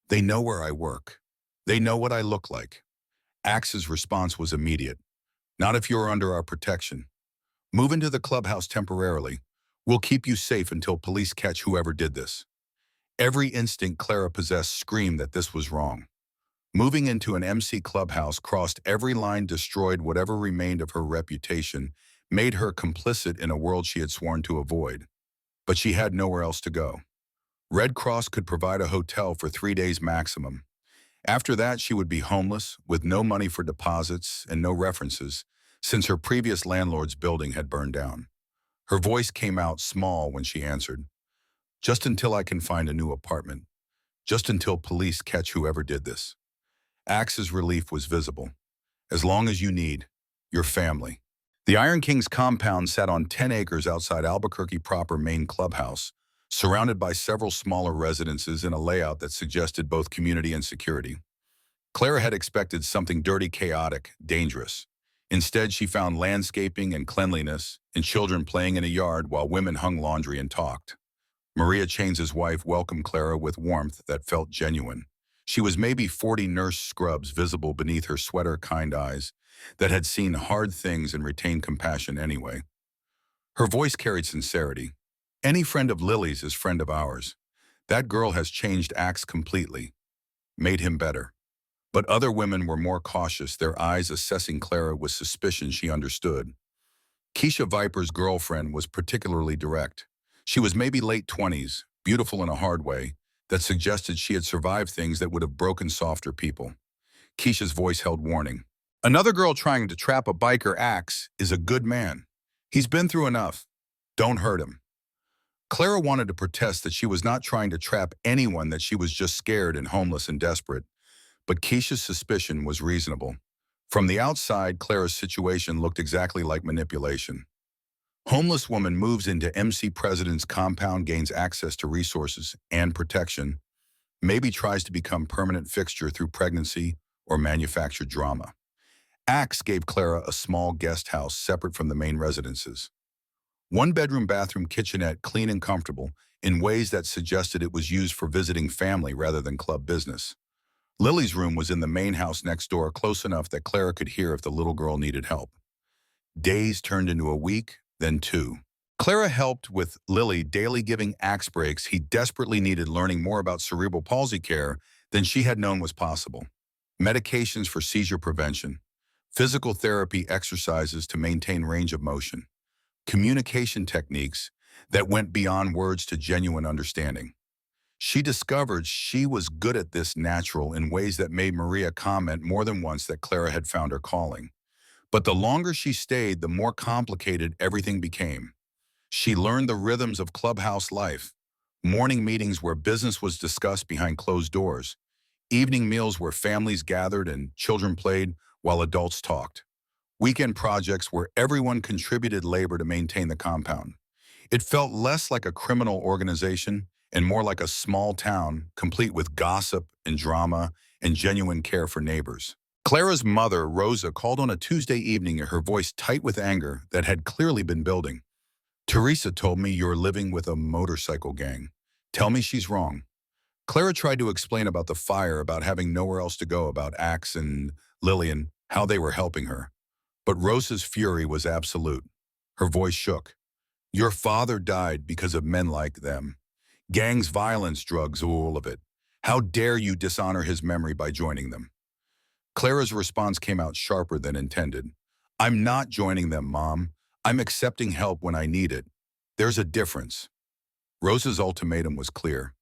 [SPEAKER 1] They know where I work. They know what I look like." Axe's response was immediate. "Not if you're under our protection. Move into the clubhouse temporarily. We'll keep you safe until police catch whoever did this." Every instinct Clara possessed screamed that this was wrong. Moving into an MC clubhouse crossed every line, destroyed whatever remained of her reputation, made her complicit in a world she had sworn to avoid. But she had nowhere else to go. Red Cross could provide a hotel for 3 days maximum. After that, she would be homeless, with no money for deposits and no references, since her previous landlord's building had burned down. Her voice came out small when she answered. "Just until I can find a new apartment. Just until police catch whoever did this." Axe's relief was visible. "As long as you need. Your family." The Iron King's compound sat on 10 acres outside Albuquerque proper main clubhouse, surrounded by several smaller residences in a layout that suggested both community and security. Clara had expected something dirty, chaotic, dangerous. Instead, she found landscaping and cleanliness, and children playing in a yard while women hung laundry and talked. Maria Chaines's wife welcomed Clara with warmth that felt genuine. She was maybe 40, nurse scrubs visible beneath her sweater, kind eyes that had seen hard things and retained compassion anyway. Her voice carried sincerity. "Any friend of Lily's is friend of ours. That girl has changed Axe completely, made him better." But other women were more cautious, their eyes assessing Clara with suspicion she understood. Keisha Viper's girlfriend was particularly direct. She was maybe late 20s, beautiful in a hard way, that suggested she had survived things that would have broken softer people. Keisha's voice held warning. "Another girl trying to trap a biker. Axe is a good man. He's been through enough. Don't hurt him." Clara wanted to protest that she was not trying to trap anyone, that she was just scared and homeless and desperate. But Keisha's suspicion was reasonable. From the outside, Clara's situation looked exactly like manipulation. Homeless woman moves into MC president's compound, gains access to resources and protection, maybe tries to become permanent fixture through pregnancy or manufactured drama. Axe gave Clara a small guest house separate from the main residences. 1-bedroom bathroom, kitchenette, clean and comfortable, in ways that suggested it was used for visiting family rather than club business. Lily's room was in the main house next door, close enough that Clara could hear if the little girl needed help. Days turned into a week, then 2. Clara helped with Lily daily giving Axe breaks. He desperately needed learning more about cerebral palsy care than she had known was possible. Medications for seizure prevention, physical therapy exercises to maintain range of motion, communication techniques that went beyond words to genuine understanding. She discovered she was good at this natural in ways that made Maria comment more than once that Clara had found her calling. But the longer she stayed, the more complicated everything became. She learned the rhythms of clubhouse life, morning meetings where business was discussed behind closed doors, evening meals where families gathered and children played while adults talked, weekend projects where everyone contributed labor to maintain the compound. It felt less like a criminal organization and more like a small town, complete with gossip and drama and genuine care for neighbors. Clara's mother, Rosa, called on a Tuesday evening, her voice tight with anger that had clearly been building. Teresa told me you're living with a motorcycle gang. Tell me she's wrong. Clara tried to explain about the fire, about having nowhere else to go, about Axe and Lillian, how they were helping her. But Rosa's fury was absolute. Her voice shook. Your father died because of men like them. Gangs, violence, drugs, all of it. How dare you dishonor his memory by joining them? Clara's response came out sharper than intended. I'm not joining them, Mom. I'm accepting help when I need it. There's a difference. Rosa's ultimatum was clear.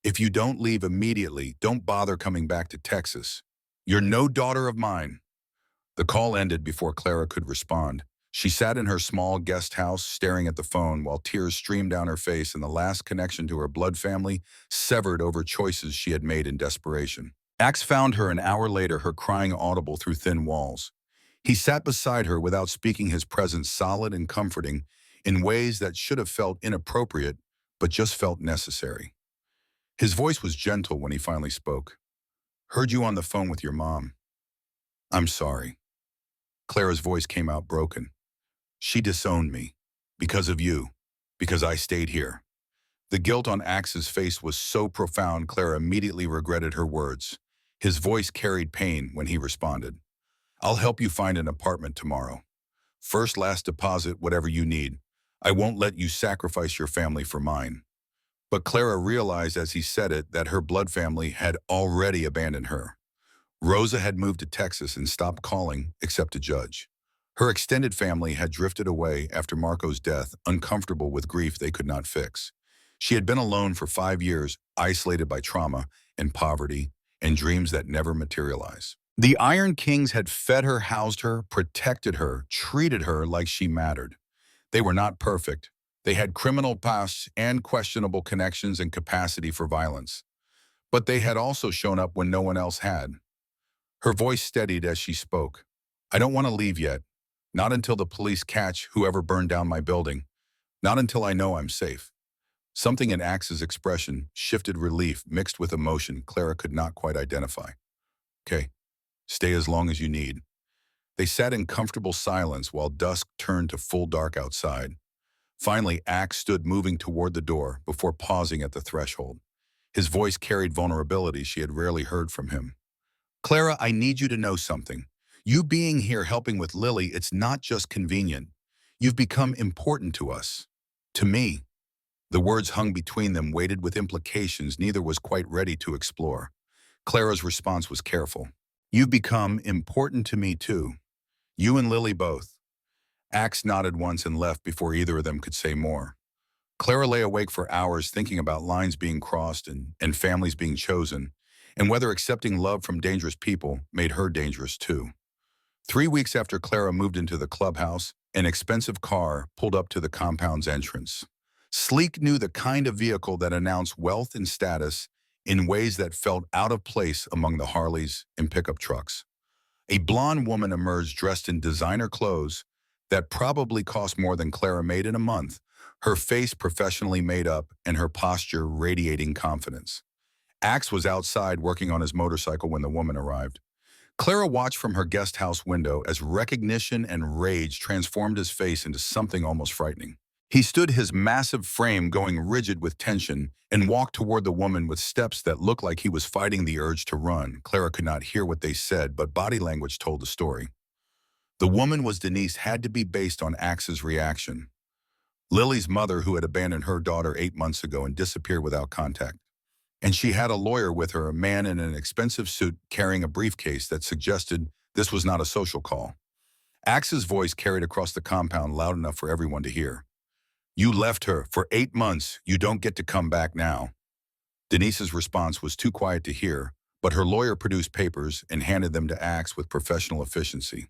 [SPEAKER 1] If you don't leave immediately, don't bother coming back to Texas. You're no daughter of mine. The call ended before Clara could respond. She sat in her small guest house, staring at the phone while tears streamed down her face and the last connection to her blood family severed over choices she had made in desperation. Axe found her an hour later, her crying audible through thin walls. He sat beside her without speaking, his presence solid and comforting in ways that should have felt inappropriate but just felt necessary. His voice was gentle when he finally spoke. Heard you on the phone with your mom. I'm sorry. Clara's voice came out broken. She disowned me. Because of you. Because I stayed here. The guilt on Axe's face was so profound, Clara immediately regretted her words. His voice carried pain when he responded. I'll help you find an apartment tomorrow. First, last deposit, whatever you need. I won't let you sacrifice your family for mine. But Clara realized as he said it that her blood family had already abandoned her. Rosa had moved to Texas and stopped calling except to judge. Her extended family had drifted away after Marco's death, uncomfortable with grief they could not fix. She had been alone for 5 years, isolated by trauma and poverty and dreams that never materialize. The Iron Kings had fed her, housed her, protected her, treated her like she mattered. They were not perfect. They had criminal pasts and questionable connections and capacity for violence. But they had also shown up when no one else had. Her voice steadied as she spoke. I don't want to leave yet. Not until the police catch whoever burned down my building. Not until I know I'm safe. Something in Axe's expression shifted, relief mixed with emotion Clara could not quite identify. Okay, stay as long as you need. They sat in comfortable silence while dusk turned to full dark outside. Finally, Axe stood, moving toward the door before pausing at the threshold. His voice carried vulnerability she had rarely heard from him. Clara, I need you to know something. You being here helping with Lily, it's not just convenient. You've become important to us. To me. The words hung between them, weighted with implications neither was quite ready to explore. Clara's response was careful. You've become important to me too. You and Lily both. Axe nodded once and left before either of them could say more. Clara lay awake for hours thinking about lines being crossed and families being chosen, and whether accepting love from dangerous people made her dangerous too. 3 weeks after Clara moved into the clubhouse, an expensive car pulled up to the compound's entrance. Sleek knew the kind of vehicle that announced wealth and status in ways that felt out of place among the Harleys and pickup trucks. A blonde woman emerged dressed in designer clothes that probably cost more than Clara made in a month, her face professionally made up and her posture radiating confidence. Axe was outside working on his motorcycle when the woman arrived. Clara watched from her guest house window as recognition and rage transformed his face into something almost frightening. He stood, his massive frame going rigid with tension, and walked toward the woman with steps that looked like he was fighting the urge to run. Clara could not hear what they said, but body language told the story. The woman was Denise, had to be based on Axe's reaction. Lily's mother, who had abandoned her daughter 8 months ago and disappeared without contact. And she had a lawyer with her, a man in an expensive suit carrying a briefcase that suggested this was not a social call. Axe's voice carried across the compound loud enough for everyone to hear. You left her for 8 months. You don't get to come back now. Denise's response was too quiet to hear, but her lawyer produced papers and handed them to Axe with professional efficiency.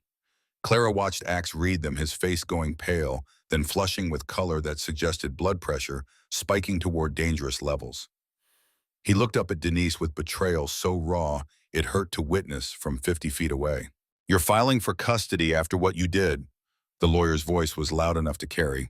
[SPEAKER 1] Clara watched Axe read them, his face going pale, then flushing with color that suggested blood pressure spiking toward dangerous levels. He looked up at Denise with betrayal so raw it hurt to witness from 50 feet away. You're filing for custody after what you did. The lawyer's voice was loud enough to carry.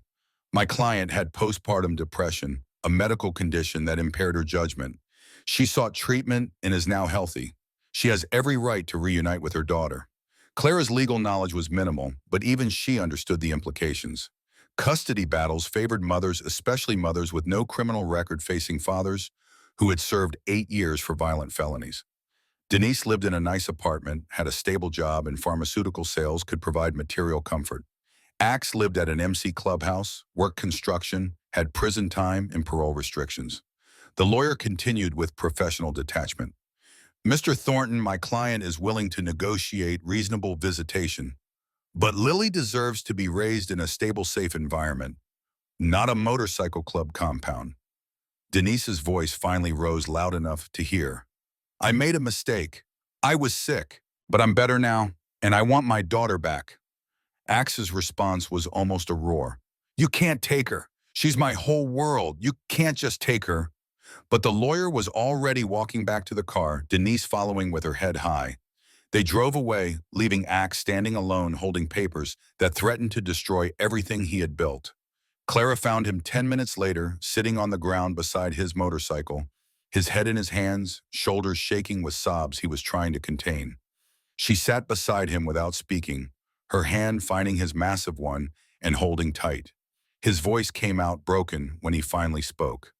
[SPEAKER 1] My client had postpartum depression, a medical condition that impaired her judgment. She sought treatment and is now healthy. She has every right to reunite with her daughter. Clara's legal knowledge was minimal, but even she understood the implications. Custody battles favored mothers, especially mothers with no criminal record facing fathers who had served 8 years for violent felonies. Denise lived in a nice apartment, had a stable job, and pharmaceutical sales could provide material comfort. Axe lived at an MC clubhouse, worked construction, had prison time and parole restrictions. The lawyer continued with professional detachment. Mr. Thornton, my client is willing to negotiate reasonable visitation, but Lily deserves to be raised in a stable, safe environment, not a motorcycle club compound. Denise's voice finally rose loud enough to hear. I made a mistake. I was sick, but I'm better now, and I want my daughter back. Axe's response was almost a roar. You can't take her. She's my whole world. You can't just take her. But the lawyer was already walking back to the car, Denise following with her head high. They drove away, leaving Axe standing alone holding papers that threatened to destroy everything he had built. Clara found him 10 minutes later, sitting on the ground beside his motorcycle, his head in his hands, shoulders shaking with sobs he was trying to contain. She sat beside him without speaking, her hand finding his massive one and holding tight. His voice came out broken when he finally spoke.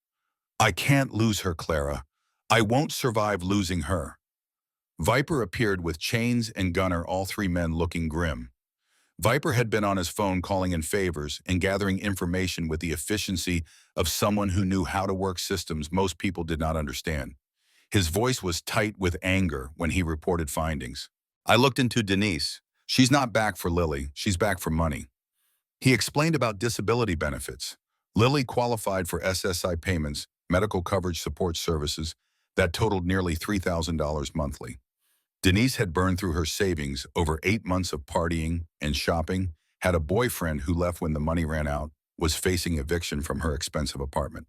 [SPEAKER 1] I can't lose her, Clara. I won't survive losing her. Viper appeared with Chains and Gunner, all three men looking grim. Viper had been on his phone calling in favors and gathering information with the efficiency of someone who knew how to work systems most people did not understand. His voice was tight with anger when he reported findings. I looked into Denise. She's not back for Lily, she's back for money. He explained about disability benefits. Lily qualified for SSI payments, medical coverage support services, that totaled nearly $3,000 monthly. Denise had burned through her savings over 8 months of partying and shopping, had a boyfriend who left when the money ran out, was facing eviction from her expensive apartment.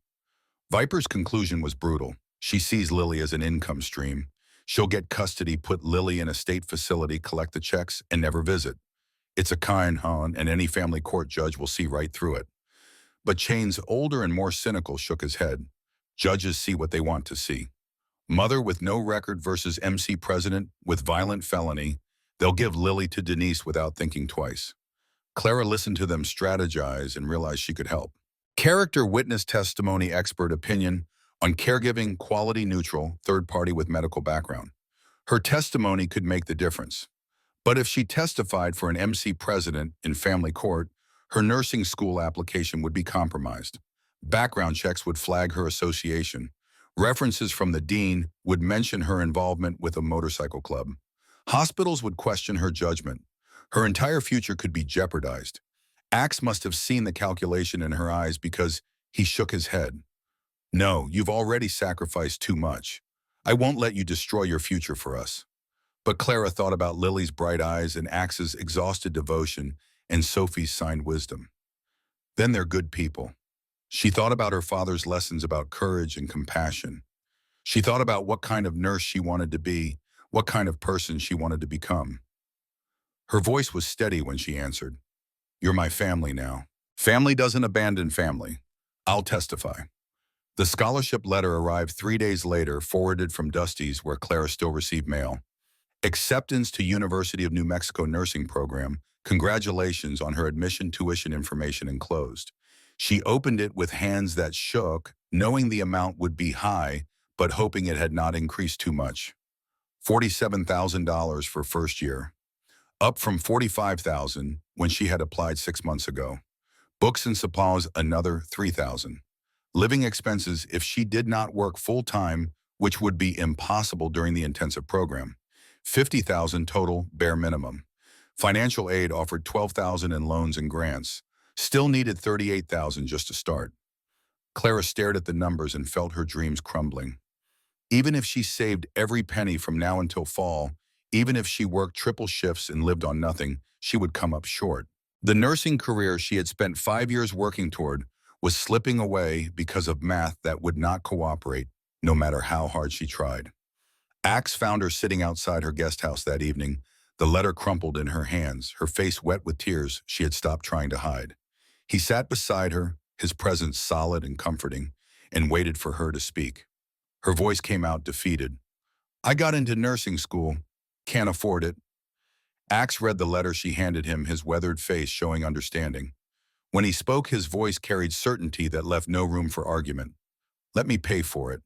[SPEAKER 1] Viper's conclusion was brutal. She sees Lily as an income stream. She'll get custody, put Lily in a state facility, collect the checks, and never visit. It's a kind hon, and any family court judge will see right through it. But Chains, older and more cynical, shook his head. Judges see what they want to see. Mother with no record versus MC president with violent felony. They'll give Lily to Denise without thinking twice. Clara listened to them strategize and realized she could help. Character witness testimony, expert opinion on caregiving, quality neutral, third party with medical background. Her testimony could make the difference. But if she testified for an MC president in family court, her nursing school application would be compromised. Background checks would flag her association. References from the dean would mention her involvement with a motorcycle club. Hospitals would question her judgment. Her entire future could be jeopardized. Axe must have seen the calculation in her eyes because he shook his head. No, you've already sacrificed too much. I won't let you destroy your future for us. But Clara thought about Lily's bright eyes and Axe's exhausted devotion and Sophie's signed wisdom. Then they're good people. She thought about her father's lessons about courage and compassion. She thought about what kind of nurse she wanted to be, what kind of person she wanted to become. Her voice was steady when she answered, You're my family now. Family doesn't abandon family. I'll testify. The scholarship letter arrived 3 days later, forwarded from Dusty's, where Clara still received mail. Acceptance to University of New Mexico nursing program. Congratulations on her admission tuition information enclosed. She opened it with hands that shook, knowing the amount would be high, but hoping it had not increased too much. $47,000 for first year, up from $45,000 when she had applied 6 months ago. Books and supplies another 3,000. Living expenses if she did not work full-time, which would be impossible during the intensive program. 50,000 total, bare minimum. Financial aid offered 12,000 in loans and grants. Still needed 38,000 just to start. Clara stared at the numbers and felt her dreams crumbling. Even if she saved every penny from now until fall, even if she worked triple shifts and lived on nothing, she would come up short. The nursing career she had spent 5 years working toward was slipping away because of math that would not cooperate, no matter how hard she tried. Axe found her sitting outside her guest house that evening, the letter crumpled in her hands, her face wet with tears she had stopped trying to hide. He sat beside her, his presence solid and comforting, and waited for her to speak. Her voice came out defeated. "I got into nursing school. Can't afford it." Axe read the letter she handed him, his weathered face showing understanding. When he spoke, his voice carried certainty that left no room for argument. "Let me pay for it.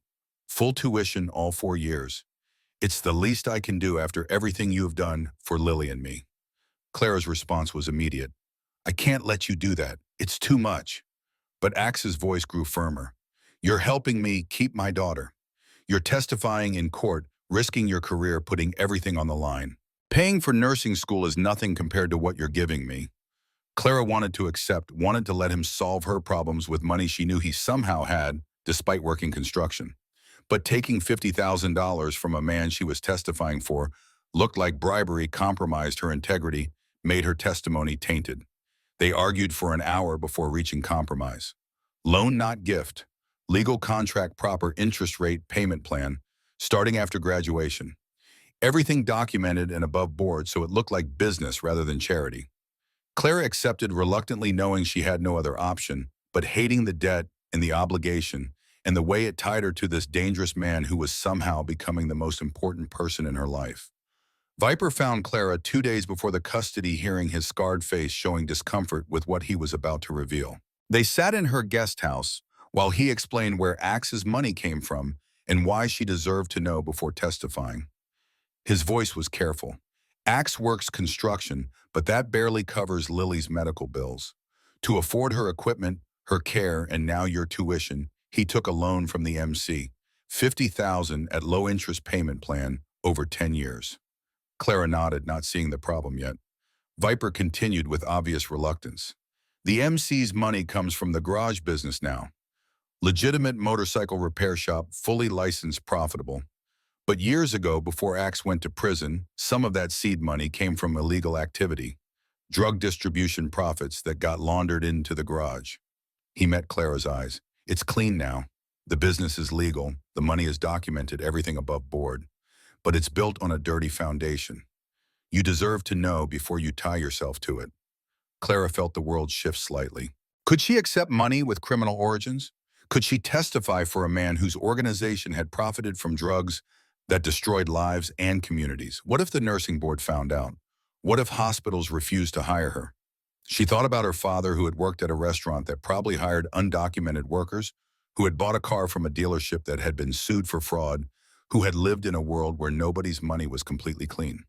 [SPEAKER 1] Full tuition all 4 years. It's the least I can do after everything you have done for Lily and me." Clara's response was immediate. "I can't let you do that. It's too much." But Axe's voice grew firmer. "You're helping me keep my daughter. You're testifying in court, risking your career, putting everything on the line. Paying for nursing school is nothing compared to what you're giving me." Clara wanted to accept, wanted to let him solve her problems with money she knew he somehow had, despite working construction. But taking $50,000 from a man she was testifying for looked like bribery, compromised her integrity, made her testimony tainted. They argued for an hour before reaching compromise. Loan not gift. Legal contract, proper interest rate, payment plan, starting after graduation. Everything documented and above board so it looked like business rather than charity. Clara accepted reluctantly, knowing she had no other option, but hating the debt and the obligation and the way it tied her to this dangerous man who was somehow becoming the most important person in her life. Viper found Clara 2 days before the custody hearing, his scarred face showing discomfort with what he was about to reveal. They sat in her guest house while he explained where Axe's money came from and why she deserved to know before testifying. His voice was careful. "Axe works construction, but that barely covers Lily's medical bills. To afford her equipment, her care, and now your tuition, he took a loan from the MC, 50,000 at low interest payment plan over 10 years. Clara nodded, not seeing the problem yet. Viper continued with obvious reluctance. "The MC's money comes from the garage business now. Legitimate motorcycle repair shop, fully licensed, profitable. But years ago, before Axe went to prison, some of that seed money came from illegal activity, drug distribution profits that got laundered into the garage." He met Clara's eyes. "It's clean now. The business is legal, the money is documented, everything above board. But it's built on a dirty foundation. You deserve to know before you tie yourself to it." Clara felt the world shift slightly. Could she accept money with criminal origins? Could she testify for a man whose organization had profited from drugs that destroyed lives and communities? What if the nursing board found out? What if hospitals refused to hire her? She thought about her father, who had worked at a restaurant that probably hired undocumented workers, who had bought a car from a dealership that had been sued for fraud, who had lived in a world where nobody's money was completely clean.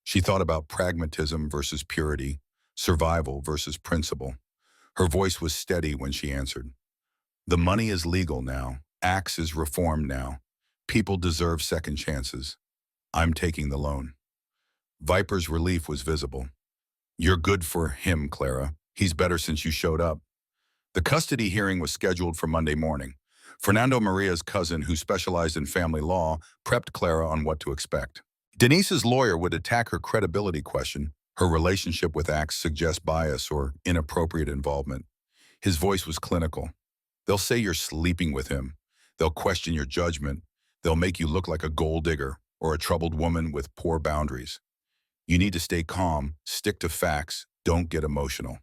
[SPEAKER 1] She thought about pragmatism versus purity, survival versus principle. Her voice was steady when she answered. "The money is legal now. Axe is reformed now. People deserve second chances. I'm taking the loan." Viper's relief was visible. "You're good for him, Clara. He's better since you showed up." The custody hearing was scheduled for Monday morning. Fernando Maria's cousin, who specialized in family law, prepped Clara on what to expect. Denise's lawyer would attack her credibility question. Her relationship with Axe suggests bias or inappropriate involvement. His voice was clinical. "They'll say you're sleeping with him. They'll question your judgment. They'll make you look like a gold digger or a troubled woman with poor boundaries. You need to stay calm, stick to facts, don't get emotional."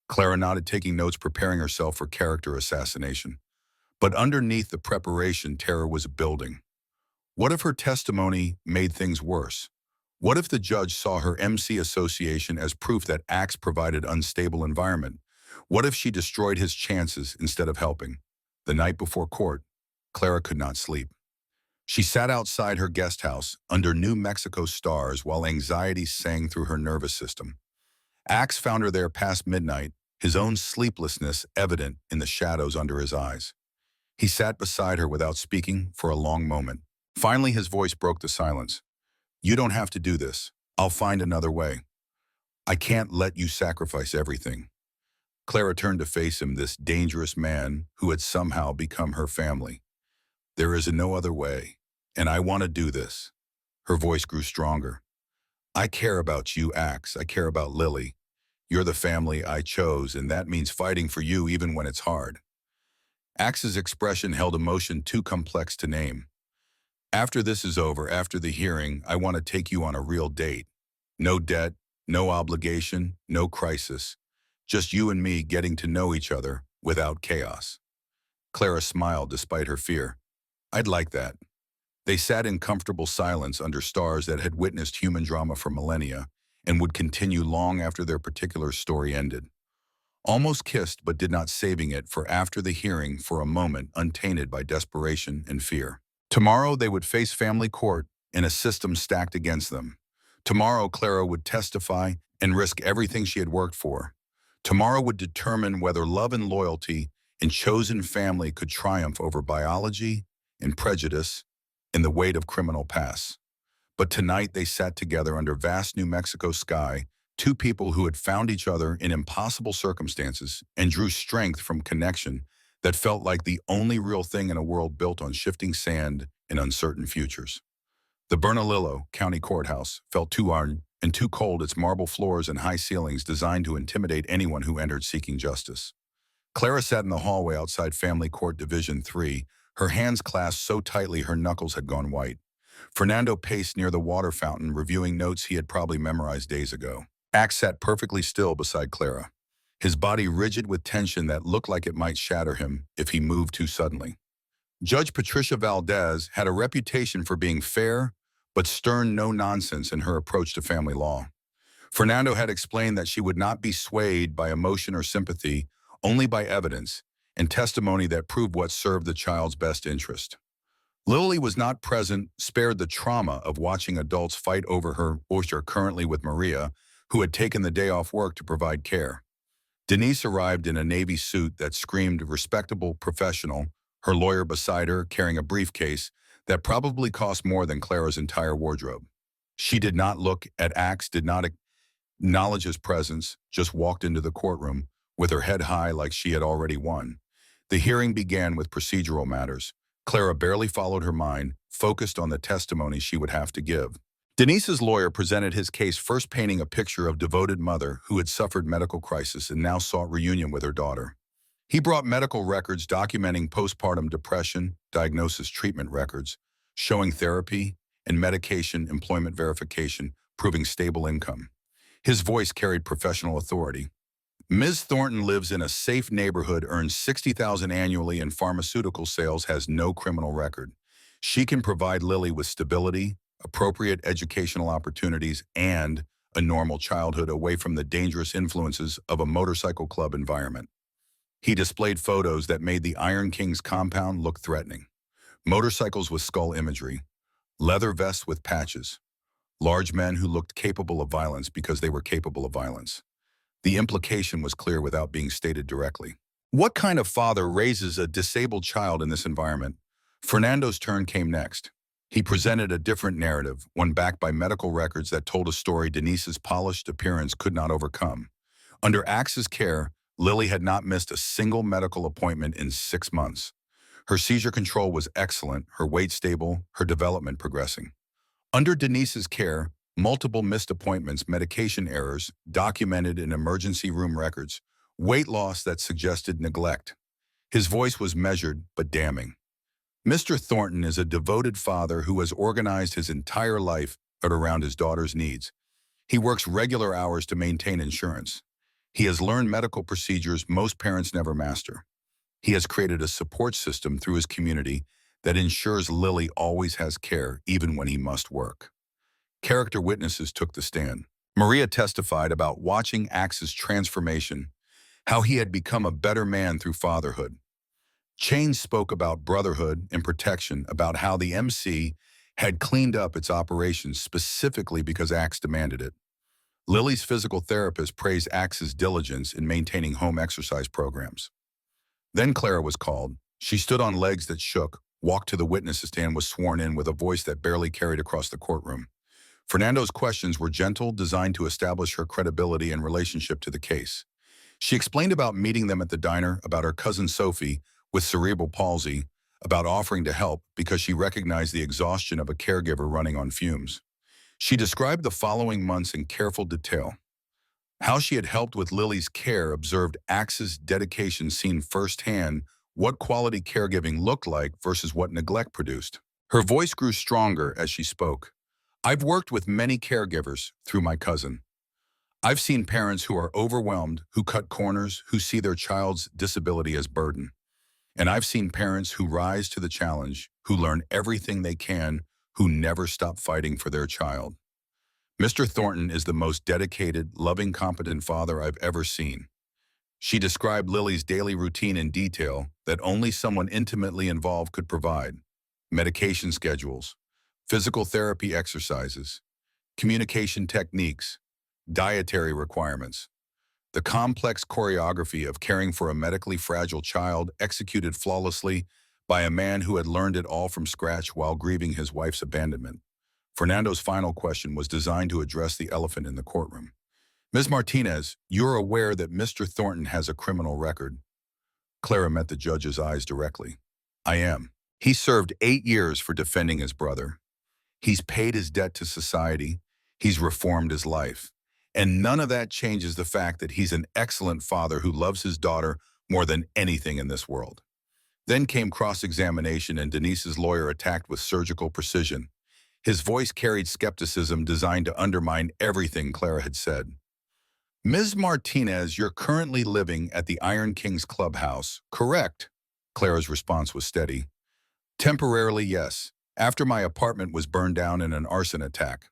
[SPEAKER 1] Clara nodded, taking notes, preparing herself for character assassination. But underneath the preparation, terror was building. What if her testimony made things worse? What if the judge saw her MC association as proof that Axe provided unstable environment? What if she destroyed his chances instead of helping? The night before court, Clara could not sleep. She sat outside her guest house under New Mexico stars while anxiety sang through her nervous system. Axe found her there past midnight, his own sleeplessness evident in the shadows under his eyes. He sat beside her without speaking for a long moment. Finally, his voice broke the silence. "You don't have to do this. I'll find another way. I can't let you sacrifice everything." Clara turned to face him, this dangerous man who had somehow become her family. "There is no other way, and I want to do this." Her voice grew stronger. "I care about you, Axe. I care about Lily. You're the family I chose, and that means fighting for you even when it's hard." Axe's expression held emotion too complex to name. "After this is over, after the hearing, I want to take you on a real date. No debt, no obligation, no crisis. Just you and me getting to know each other without chaos." Clara smiled despite her fear. "I'd like that." They sat in comfortable silence under stars that had witnessed human drama for millennia and would continue long after their particular story ended. Almost kissed but did not, saving it for after the hearing for a moment untainted by desperation and fear. Tomorrow they would face family court in a system stacked against them. Tomorrow Clara would testify and risk everything she had worked for. Tomorrow would determine whether love and loyalty and chosen family could triumph over biology and prejudice and the weight of criminal past. But tonight they sat together under vast New Mexico sky, two people who had found each other in impossible circumstances and drew strength from connection that felt like the only real thing in a world built on shifting sand and uncertain futures. The Bernalillo County Courthouse felt too iron and too cold, its marble floors and high ceilings designed to intimidate anyone who entered seeking justice. Clara sat in the hallway outside Family Court Division 3, her hands clasped so tightly her knuckles had gone white. Fernando paced near the water fountain, reviewing notes he had probably memorized days ago. Axe sat perfectly still beside Clara, his body rigid with tension that looked like it might shatter him if he moved too suddenly. Judge Patricia Valdez had a reputation for being fair but stern no-nonsense in her approach to family law. Fernando had explained that she would not be swayed by emotion or sympathy, only by evidence and testimony that proved what served the child's best interest. Lily was not present, spared the trauma of watching adults fight over her oyster currently with Maria, who had taken the day off work to provide care. Denise arrived in a navy suit that screamed respectable professional, her lawyer beside her carrying a briefcase that probably cost more than Clara's entire wardrobe. She did not look at Axe, did not acknowledge his presence, just walked into the courtroom with her head high like she had already won. The hearing began with procedural matters. Clara barely followed her mind, focused on the testimony she would have to give. Denise's lawyer presented his case, first painting a picture of devoted mother who had suffered medical crisis and now sought reunion with her daughter. He brought medical records documenting postpartum depression, diagnosis, treatment records, showing therapy and medication, employment verification, proving stable income. His voice carried professional authority. "Ms. Thornton lives in a safe neighborhood, earns $60,000 annually in pharmaceutical sales, has no criminal record. She can provide Lily with stability, appropriate educational opportunities, and a normal childhood away from the dangerous influences of a motorcycle club environment." He displayed photos that made the Iron King's compound look threatening. Motorcycles with skull imagery, leather vests with patches, large men who looked capable of violence because they were capable of violence. The implication was clear without being stated directly. What kind of father raises a disabled child in this environment? Fernando's turn came next. He presented a different narrative, one backed by medical records that told a story Denise's polished appearance could not overcome. Under Axe's care, Lily had not missed a single medical appointment in 6 months. Her seizure control was excellent, her weight stable, her development progressing. Under Denise's care, multiple missed appointments, medication errors, documented in emergency room records, weight loss that suggested neglect. His voice was measured but damning. "Mr. Thornton is a devoted father who has organized his entire life around his daughter's needs. He works regular hours to maintain insurance. He has learned medical procedures most parents never master. He has created a support system through his community that ensures Lily always has care even when he must work." Character witnesses took the stand. Maria testified about watching Axe's transformation, how he had become a better man through fatherhood. Chain spoke about brotherhood and protection, about how the MC had cleaned up its operations specifically because Axe demanded it. Lily's physical therapist praised Axe's diligence in maintaining home exercise programs. Then Clara was called. She stood on legs that shook, walked to the witness stand, was sworn in with a voice that barely carried across the courtroom. Fernando's questions were gentle, designed to establish her credibility and relationship to the case. She explained about meeting them at the diner, about her cousin Sophie with cerebral palsy, about offering to help because she recognized the exhaustion of a caregiver running on fumes. She described the following months in careful detail. How she had helped with Lily's care, observed Axe's dedication seen firsthand, what quality caregiving looked like versus what neglect produced. Her voice grew stronger as she spoke. I've worked with many caregivers through my cousin. I've seen parents who are overwhelmed, who cut corners, who see their child's disability as burden. And I've seen parents who rise to the challenge, who learn everything they can, who never stop fighting for their child. Mr. Thornton is the most dedicated, loving, competent father I've ever seen. She described Lily's daily routine in detail that only someone intimately involved could provide. Medication schedules, physical therapy exercises, communication techniques, dietary requirements. The complex choreography of caring for a medically fragile child executed flawlessly by a man who had learned it all from scratch while grieving his wife's abandonment. Fernando's final question was designed to address the elephant in the courtroom. Ms. Martinez, you're aware that Mr. Thornton has a criminal record. Clara met the judge's eyes directly. I am. He served 8 years for defending his brother. He's paid his debt to society. He's reformed his life. And none of that changes the fact that he's an excellent father who loves his daughter more than anything in this world. Then came cross-examination, and Denise's lawyer attacked with surgical precision. His voice carried skepticism designed to undermine everything Clara had said. Ms. Martinez, you're currently living at the Iron King's clubhouse, correct? Clara's response was steady. Temporarily, yes, after my apartment was burned down in an arson attack.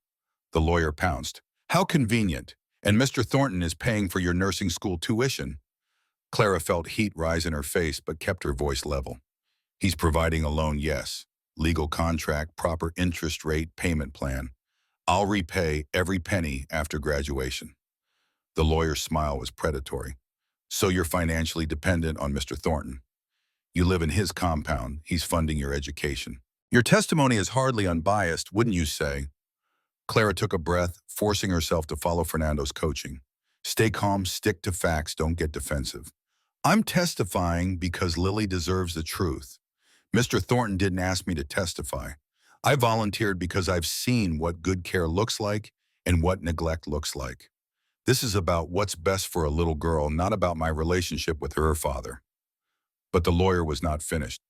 [SPEAKER 1] The lawyer pounced. How convenient. And Mr. Thornton is paying for your nursing school tuition. Clara felt heat rise in her face but kept her voice level. He's providing a loan, yes. Legal contract, proper interest rate, payment plan. I'll repay every penny after graduation. The lawyer's smile was predatory. So you're financially dependent on Mr. Thornton. You live in his compound. He's funding your education. Your testimony is hardly unbiased, wouldn't you say? Clara took a breath, forcing herself to follow Fernando's coaching. Stay calm, stick to facts, don't get defensive. I'm testifying because Lily deserves the truth. Mr. Thornton didn't ask me to testify. I volunteered because I've seen what good care looks like and what neglect looks like. This is about what's best for a little girl, not about my relationship with her father. But the lawyer was not finished.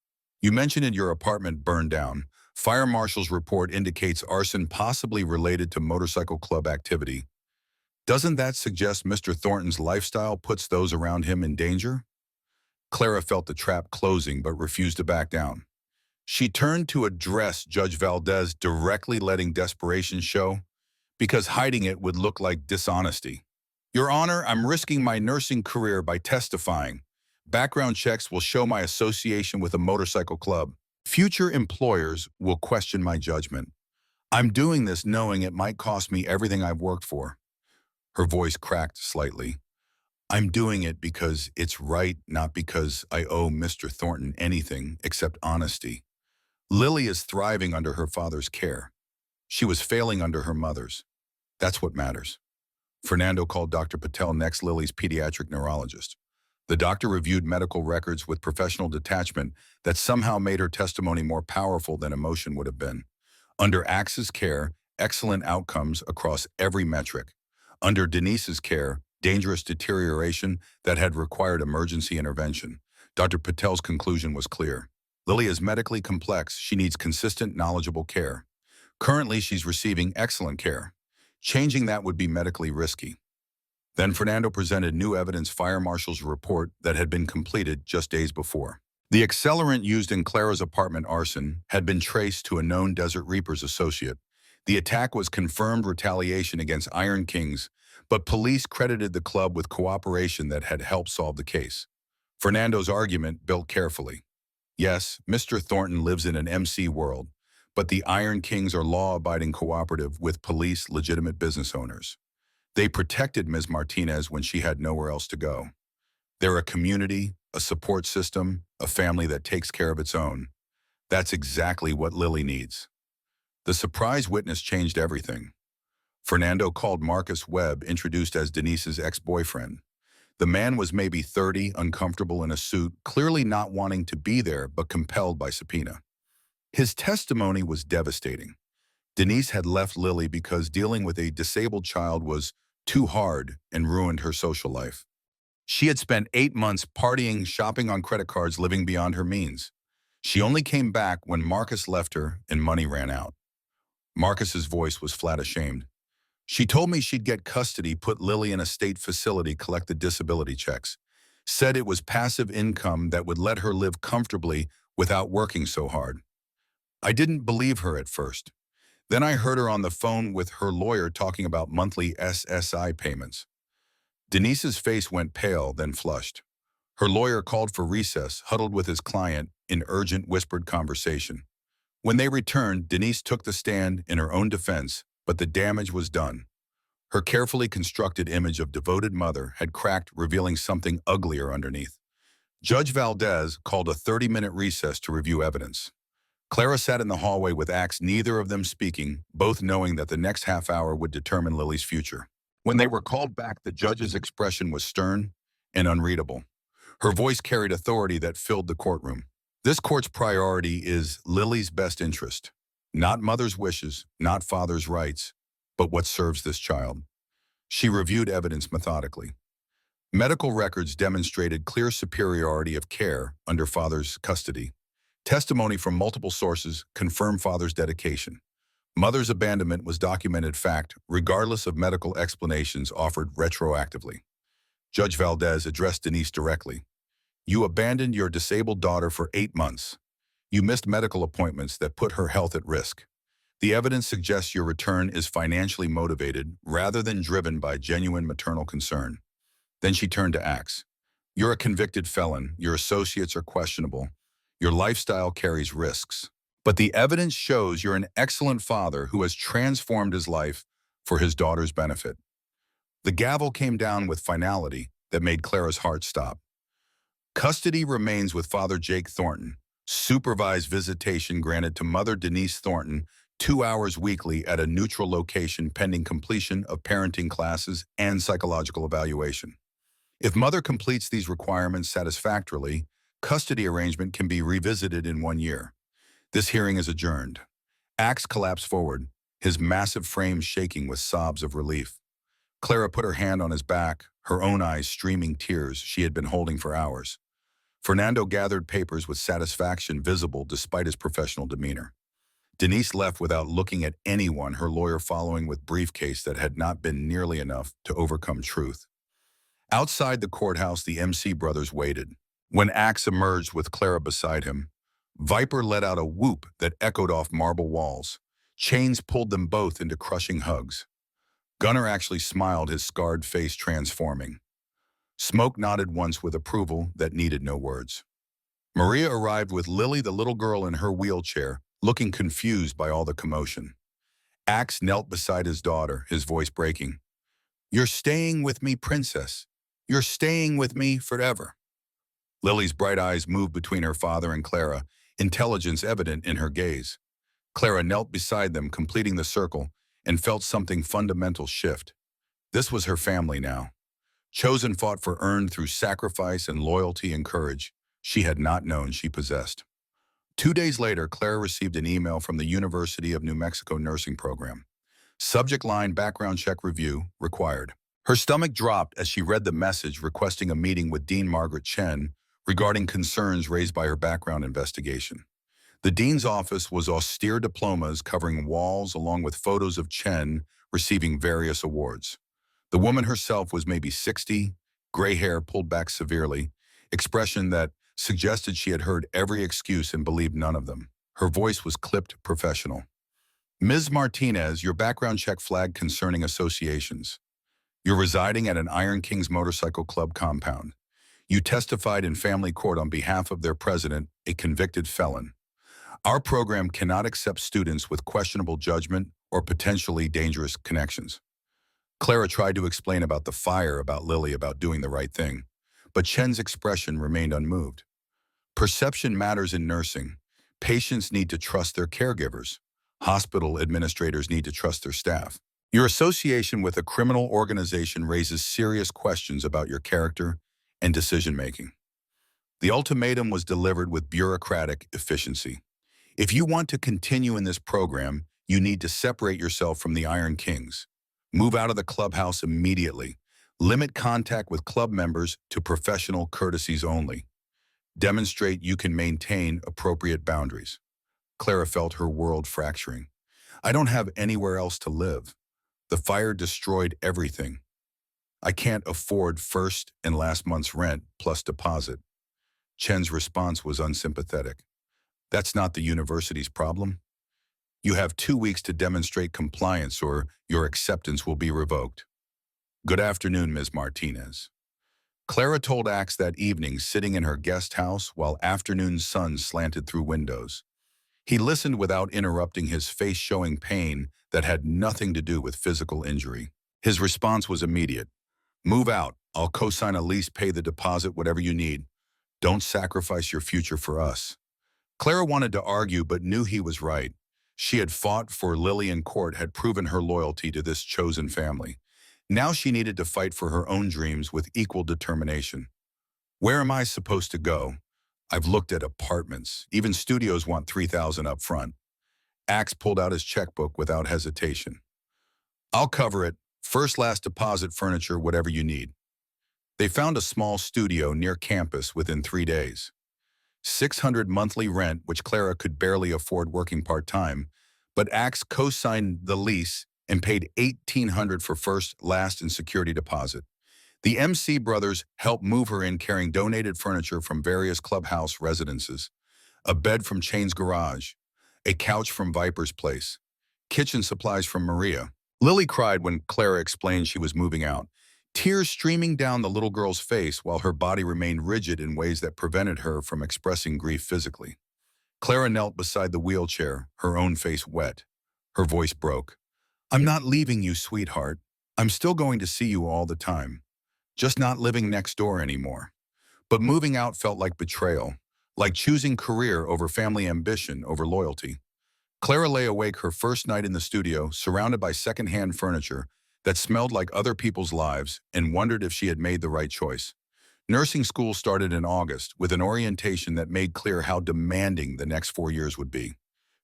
[SPEAKER 1] You mentioned your apartment burned down. Fire marshal's report indicates arson possibly related to motorcycle club activity. Doesn't that suggest Mr. Thornton's lifestyle puts those around him in danger? Clara felt the trap closing but refused to back down. She turned to address Judge Valdez, directly, letting desperation show, because hiding it would look like dishonesty. Your Honor, I'm risking my nursing career by testifying. Background checks will show my association with a motorcycle club. Future employers will question my judgment. I'm doing this knowing it might cost me everything I've worked for. Her voice cracked slightly. I'm doing it because it's right, not because I owe Mr. Thornton anything except honesty. Lily is thriving under her father's care. She was failing under her mother's. That's what matters. Fernando called Dr. Patel next, Lily's pediatric neurologist. The doctor reviewed medical records with professional detachment that somehow made her testimony more powerful than emotion would have been. Under Axe's care, excellent outcomes across every metric. Under Denise's care, dangerous deterioration that had required emergency intervention. Dr. Patel's conclusion was clear. Lily is medically complex. She needs consistent, knowledgeable care. Currently, she's receiving excellent care. Changing that would be medically risky. Then Fernando presented new evidence, fire marshal's report that had been completed just days before. The accelerant used in Clara's apartment arson had been traced to a known Desert Reapers associate. The attack was confirmed retaliation against Iron Kings, but police credited the club with cooperation that had helped solve the case. Fernando's argument built carefully. Yes, Mr. Thornton lives in an MC world, but the Iron Kings are law-abiding, cooperative with police, legitimate business owners. They protected Ms. Martinez when she had nowhere else to go. They're a community, a support system, a family that takes care of its own. That's exactly what Lily needs. The surprise witness changed everything. Fernando called Marcus Webb, introduced as Denise's ex-boyfriend. The man was maybe 30, uncomfortable in a suit, clearly not wanting to be there but compelled by subpoena. His testimony was devastating. Denise had left Lily because dealing with a disabled child was too hard and ruined her social life. She had spent 8 months partying, shopping on credit cards, living beyond her means. She only came back when Marcus left her and money ran out. Marcus's voice was flat ashamed. She told me she'd get custody, put Lily in a state facility, collect the disability checks. Said it was passive income that would let her live comfortably without working so hard. I didn't believe her at first. Then I heard her on the phone with her lawyer talking about monthly SSI payments. Denise's face went pale, then flushed. Her lawyer called for recess, huddled with his client in urgent whispered conversation. When they returned, Denise took the stand in her own defense, but the damage was done. Her carefully constructed image of devoted mother had cracked, revealing something uglier underneath. Judge Valdez called a 30-minute recess to review evidence. Clara sat in the hallway with Axe, neither of them speaking, both knowing that the next half hour would determine Lily's future. When they were called back, the judge's expression was stern and unreadable. Her voice carried authority that filled the courtroom. This court's priority is Lily's best interest. Not mother's wishes, not father's rights, but what serves this child. She reviewed evidence methodically. Medical records demonstrated clear superiority of care under father's custody. Testimony from multiple sources confirmed father's dedication. Mother's abandonment was documented fact, regardless of medical explanations offered retroactively. Judge Valdez addressed Denise directly. You abandoned your disabled daughter for 8 months. You missed medical appointments that put her health at risk. The evidence suggests your return is financially motivated rather than driven by genuine maternal concern. Then she turned to Axe. You're a convicted felon. Your associates are questionable. Your lifestyle carries risks. But the evidence shows you're an excellent father who has transformed his life for his daughter's benefit. The gavel came down with finality that made Clara's heart stop. Custody remains with Father Jake Thornton. Supervised visitation granted to Mother Denise Thornton 2 hours weekly at a neutral location pending completion of parenting classes and psychological evaluation. If Mother completes these requirements satisfactorily, custody arrangement can be revisited in 1 year. This hearing is adjourned. Axe collapsed forward, his massive frame shaking with sobs of relief. Clara put her hand on his back, her own eyes streaming tears she had been holding for hours. Fernando gathered papers with satisfaction visible despite his professional demeanor. Denise left without looking at anyone, her lawyer following with briefcase that had not been nearly enough to overcome truth. Outside the courthouse, the MC brothers waited. When Axe emerged with Clara beside him, Viper let out a whoop that echoed off marble walls. Chains pulled them both into crushing hugs. Gunnar actually smiled, his scarred face transforming. Smoke nodded once with approval that needed no words. Maria arrived with Lily, the little girl in her wheelchair, looking confused by all the commotion. Axe knelt beside his daughter, his voice breaking. You're staying with me, princess. You're staying with me forever. Lily's bright eyes moved between her father and Clara, intelligence evident in her gaze. Clara knelt beside them, completing the circle, and felt something fundamental shift. This was her family now. Chosen, fought for, earned through sacrifice and loyalty and courage she had not known she possessed. 2 days later, Clara received an email from the University of New Mexico nursing program. Subject line, background check review required. Her stomach dropped as she read the message requesting a meeting with Dean Margaret Chen regarding concerns raised by her background investigation. The dean's office was austere diplomas covering walls along with photos of Chen receiving various awards. The woman herself was maybe 60, gray hair pulled back severely, expression that suggested she had heard every excuse and believed none of them. Her voice was clipped professional. Ms. Martinez, your background check flagged concerning associations. You're residing at an Iron Kings Motorcycle Club compound. You testified in family court on behalf of their president, a convicted felon. Our program cannot accept students with questionable judgment or potentially dangerous connections. Clara tried to explain about the fire, about Lily, about doing the right thing, but Chen's expression remained unmoved. Perception matters in nursing. Patients need to trust their caregivers. Hospital administrators need to trust their staff. Your association with a criminal organization raises serious questions about your character and decision-making. The ultimatum was delivered with bureaucratic efficiency. If you want to continue in this program, you need to separate yourself from the Iron Kings. Move out of the clubhouse immediately. Limit contact with club members to professional courtesies only. Demonstrate you can maintain appropriate boundaries. Clara felt her world fracturing. I don't have anywhere else to live. The fire destroyed everything. I can't afford first and last month's rent plus deposit. Chen's response was unsympathetic. That's not the university's problem. You have 2 weeks to demonstrate compliance or your acceptance will be revoked. Good afternoon, Ms. Martinez. Clara told Axe that evening, sitting in her guest house while afternoon sun slanted through windows. He listened without interrupting, his face showing pain that had nothing to do with physical injury. His response was immediate. Move out. I'll co-sign a lease, pay the deposit, whatever you need. Don't sacrifice your future for us. Clara wanted to argue but knew he was right. She had fought for Lily in court, had proven her loyalty to this chosen family. Now she needed to fight for her own dreams with equal determination. Where am I supposed to go? I've looked at apartments. Even studios want $3,000 up front. Axe pulled out his checkbook without hesitation. I'll cover it. First, last deposit, furniture, whatever you need. They found a small studio near campus within 3 days. $600 monthly rent, which Clara could barely afford working part-time, but Axe co-signed the lease and paid $1,800 for first, last, and security deposit. The MC brothers helped move her in, carrying donated furniture from various clubhouse residences, a bed from Chain's garage, a couch from Viper's place, kitchen supplies from Maria. Lily cried when Clara explained she was moving out, tears streaming down the little girl's face while her body remained rigid in ways that prevented her from expressing grief physically. Clara knelt beside the wheelchair, her own face wet. Her voice broke. I'm not leaving you, sweetheart. I'm still going to see you all the time. Just not living next door anymore. But moving out felt like betrayal, like choosing career over family, ambition over loyalty. Clara lay awake her first night in the studio, surrounded by secondhand furniture that smelled like other people's lives, and wondered if she had made the right choice. Nursing school started in August with an orientation that made clear how demanding the next 4 years would be.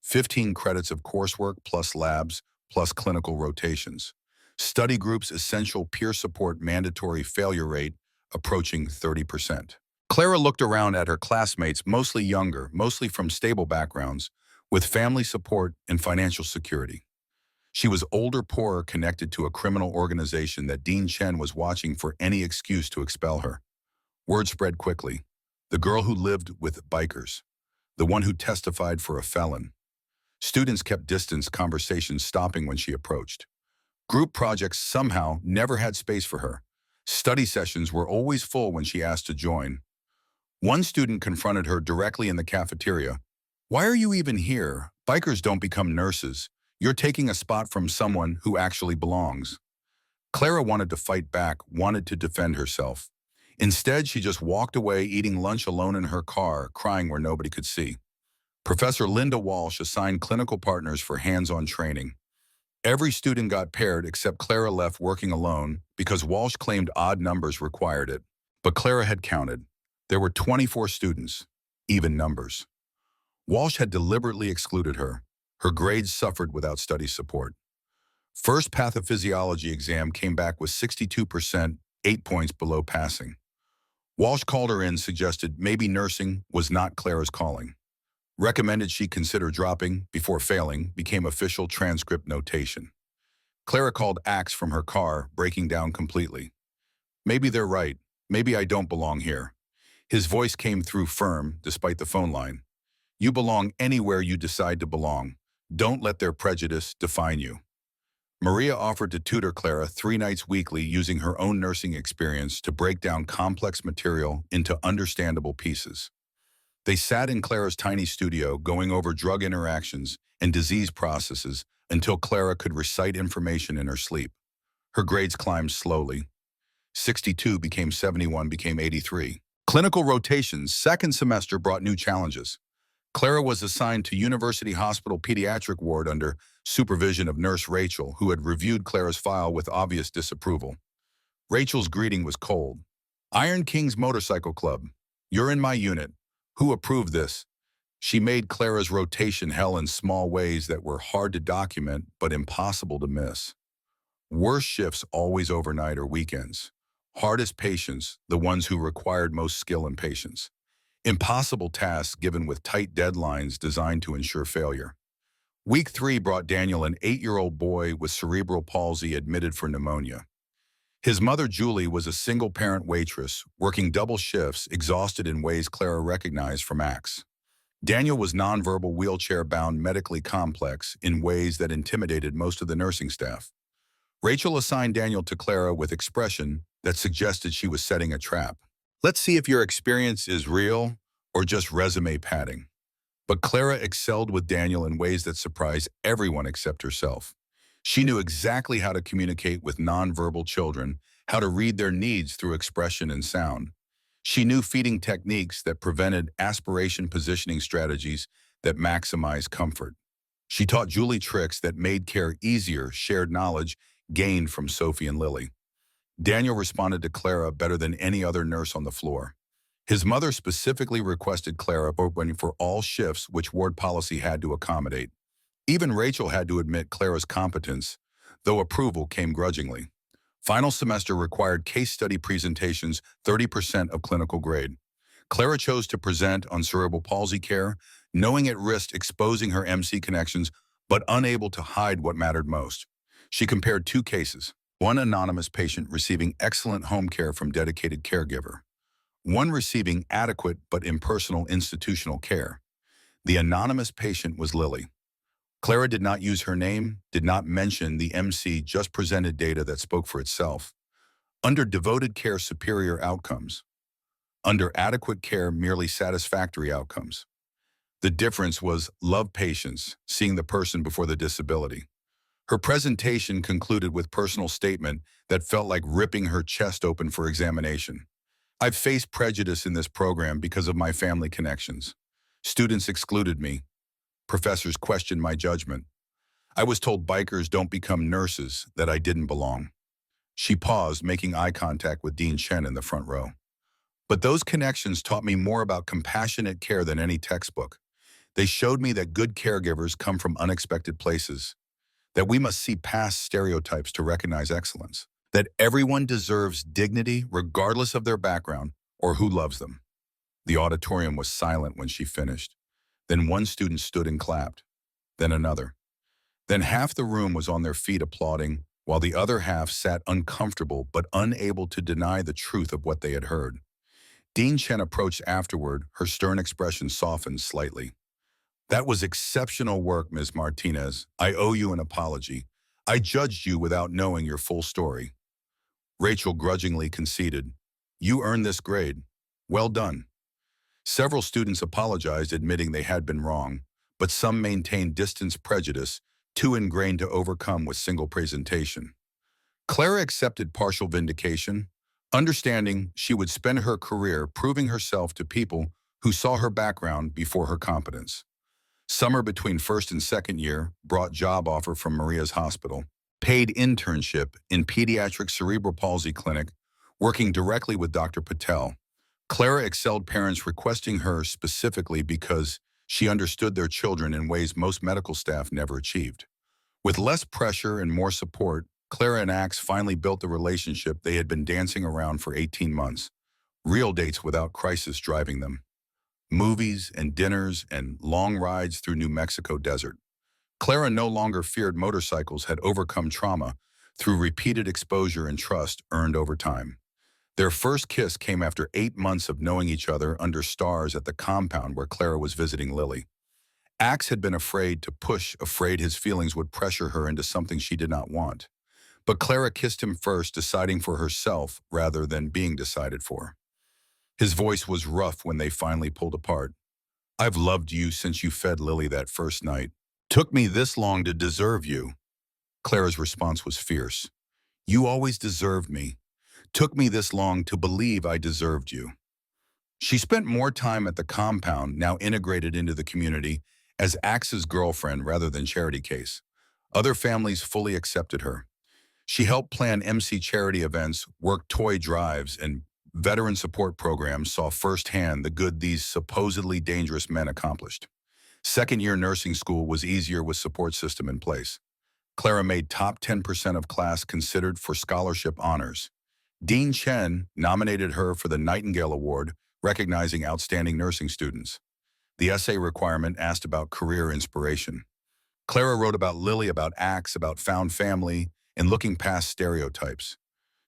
[SPEAKER 1] 15 credits of coursework plus labs plus clinical rotations. Study groups, essential peer support, mandatory failure rate approaching 30%. Clara looked around at her classmates, mostly younger, mostly from stable backgrounds, with family support and financial security. She was older, poorer, connected to a criminal organization that Dean Chen was watching for any excuse to expel her. Word spread quickly. The girl who lived with bikers. The one who testified for a felon. Students kept distance, conversations stopping when she approached. Group projects somehow never had space for her. Study sessions were always full when she asked to join. One student confronted her directly in the cafeteria. Why are you even here? Bikers don't become nurses. You're taking a spot from someone who actually belongs. Clara wanted to fight back, wanted to defend herself. Instead, she just walked away, eating lunch alone in her car, crying where nobody could see. Professor Linda Walsh assigned clinical partners for hands-on training. Every student got paired except Clara left working alone because Walsh claimed odd numbers required it. But Clara had counted. There were 24 students, even numbers. Walsh had deliberately excluded her. Her grades suffered without study support. First pathophysiology exam came back with 62%, 8 points below passing. Walsh called her in, suggested maybe nursing was not Clara's calling. Recommended she consider dropping before failing, became official transcript notation. Clara called Axe from her car, breaking down completely. Maybe they're right. Maybe I don't belong here. His voice came through firm, despite the phone line. You belong anywhere you decide to belong. Don't let their prejudice define you. Maria offered to tutor Clara 3 nights weekly using her own nursing experience to break down complex material into understandable pieces. They sat in Clara's tiny studio going over drug interactions and disease processes until Clara could recite information in her sleep. Her grades climbed slowly. 62 became 71, became 83. Clinical rotations, second semester brought new challenges. Clara was assigned to University Hospital Pediatric Ward under supervision of Nurse Rachel, who had reviewed Clara's file with obvious disapproval. Rachel's greeting was cold. Iron King's Motorcycle Club. You're in my unit. Who approved this? She made Clara's rotation hell in small ways that were hard to document but impossible to miss. Worst shifts always overnight or weekends. Hardest patients, the ones who required most skill and patience. Impossible tasks given with tight deadlines designed to ensure failure. Week 3 brought Daniel an 8-year-old boy with cerebral palsy admitted for pneumonia. His mother, Julie, was a single-parent waitress, working double shifts, exhausted in ways Clara recognized from Axe. Daniel was nonverbal, wheelchair-bound, medically complex in ways that intimidated most of the nursing staff. Rachel assigned Daniel to Clara with expression that suggested she was setting a trap. Let's see if your experience is real or just resume padding. But Clara excelled with Daniel in ways that surprised everyone except herself. She knew exactly how to communicate with nonverbal children, how to read their needs through expression and sound. She knew feeding techniques that prevented aspiration positioning strategies that maximize comfort. She taught Julie tricks that made care easier, shared knowledge gained from Sophie and Lily. Daniel responded to Clara better than any other nurse on the floor. His mother specifically requested Clara open for all shifts which ward policy had to accommodate. Even Rachel had to admit Clara's competence, though approval came grudgingly. Final semester required case study presentations, 30% of clinical grade. Clara chose to present on cerebral palsy care, knowing it risked exposing her MC connections, but unable to hide what mattered most. She compared 2 cases, one anonymous patient receiving excellent home care from dedicated caregiver, one receiving adequate but impersonal institutional care. The anonymous patient was Lily. Clara did not use her name, did not mention the MC, just presented data that spoke for itself. Under devoted care, superior outcomes. Under adequate care, merely satisfactory outcomes. The difference was love patients, seeing the person before the disability. Her presentation concluded with personal statement that felt like ripping her chest open for examination. I've faced prejudice in this program because of my family connections. Students excluded me. Professors questioned my judgment. I was told bikers don't become nurses, that I didn't belong. She paused, making eye contact with Dean Chen in the front row. But those connections taught me more about compassionate care than any textbook. They showed me that good caregivers come from unexpected places, that we must see past stereotypes to recognize excellence, that everyone deserves dignity regardless of their background or who loves them. The auditorium was silent when she finished. Then one student stood and clapped, then another. Then half the room was on their feet applauding, while the other half sat uncomfortable but unable to deny the truth of what they had heard. Dean Chen approached afterward, her stern expression softened slightly. That was exceptional work, Ms. Martinez. I owe you an apology. I judged you without knowing your full story. Rachel grudgingly conceded. You earned this grade. Well done. Several students apologized, admitting they had been wrong, but some maintained distance prejudice, too ingrained to overcome with single presentation. Clara accepted partial vindication, understanding she would spend her career proving herself to people who saw her background before her competence. Summer between first and second year brought job offer from Maria's hospital, paid internship in pediatric cerebral palsy clinic, working directly with Dr. Patel. Clara excelled parents requesting her specifically because she understood their children in ways most medical staff never achieved. With less pressure and more support, Clara and Axe finally built the relationship they had been dancing around for 18 months, real dates without crisis driving them. Movies and dinners and long rides through New Mexico desert. Clara no longer feared motorcycles, had overcome trauma through repeated exposure and trust earned over time. Their first kiss came after 8 months of knowing each other under stars at the compound where Clara was visiting Lily. Axe had been afraid to push, afraid his feelings would pressure her into something she did not want. But Clara kissed him first, deciding for herself rather than being decided for. His voice was rough when they finally pulled apart. I've loved you since you fed Lily that first night. Took me this long to deserve you. Clara's response was fierce. You always deserved me. Took me this long to believe I deserved you. She spent more time at the compound, now integrated into the community, as Axe's girlfriend rather than charity case. Other families fully accepted her. She helped plan MC charity events, worked toy drives, and veteran support programs saw firsthand the good these supposedly dangerous men accomplished. Second-year nursing school was easier with support system in place. Clara made top 10% of class considered for scholarship honors. Dean Chen nominated her for the Nightingale Award, recognizing outstanding nursing students. The essay requirement asked about career inspiration. Clara wrote about Lily, about Axe, about found family, and looking past stereotypes.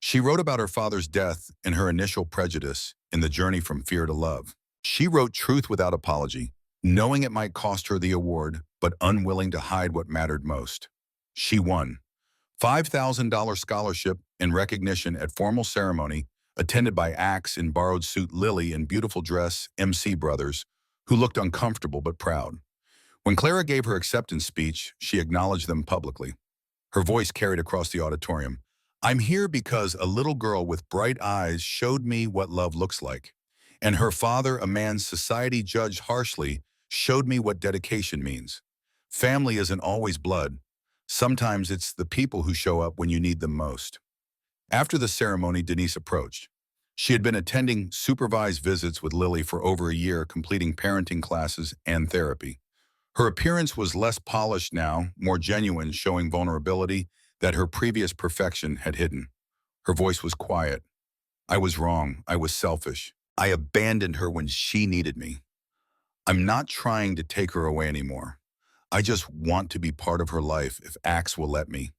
[SPEAKER 1] She wrote about her father's death and her initial prejudice in The Journey from Fear to Love. She wrote truth without apology, knowing it might cost her the award, but unwilling to hide what mattered most. She won. $5,000 scholarship in recognition at formal ceremony attended by Axe in borrowed suit Lily in beautiful dress MC brothers, who looked uncomfortable but proud. When Clara gave her acceptance speech, she acknowledged them publicly. Her voice carried across the auditorium. I'm here because a little girl with bright eyes showed me what love looks like. And her father, a man society judged harshly, showed me what dedication means. Family isn't always blood. Sometimes it's the people who show up when you need them most. After the ceremony, Denise approached. She had been attending supervised visits with Lily for over a year, completing parenting classes and therapy. Her appearance was less polished now, more genuine, showing vulnerability that her previous perfection had hidden. Her voice was quiet. I was wrong. I was selfish. I abandoned her when she needed me. I'm not trying to take her away anymore. I just want to be part of her life if Axe will let me.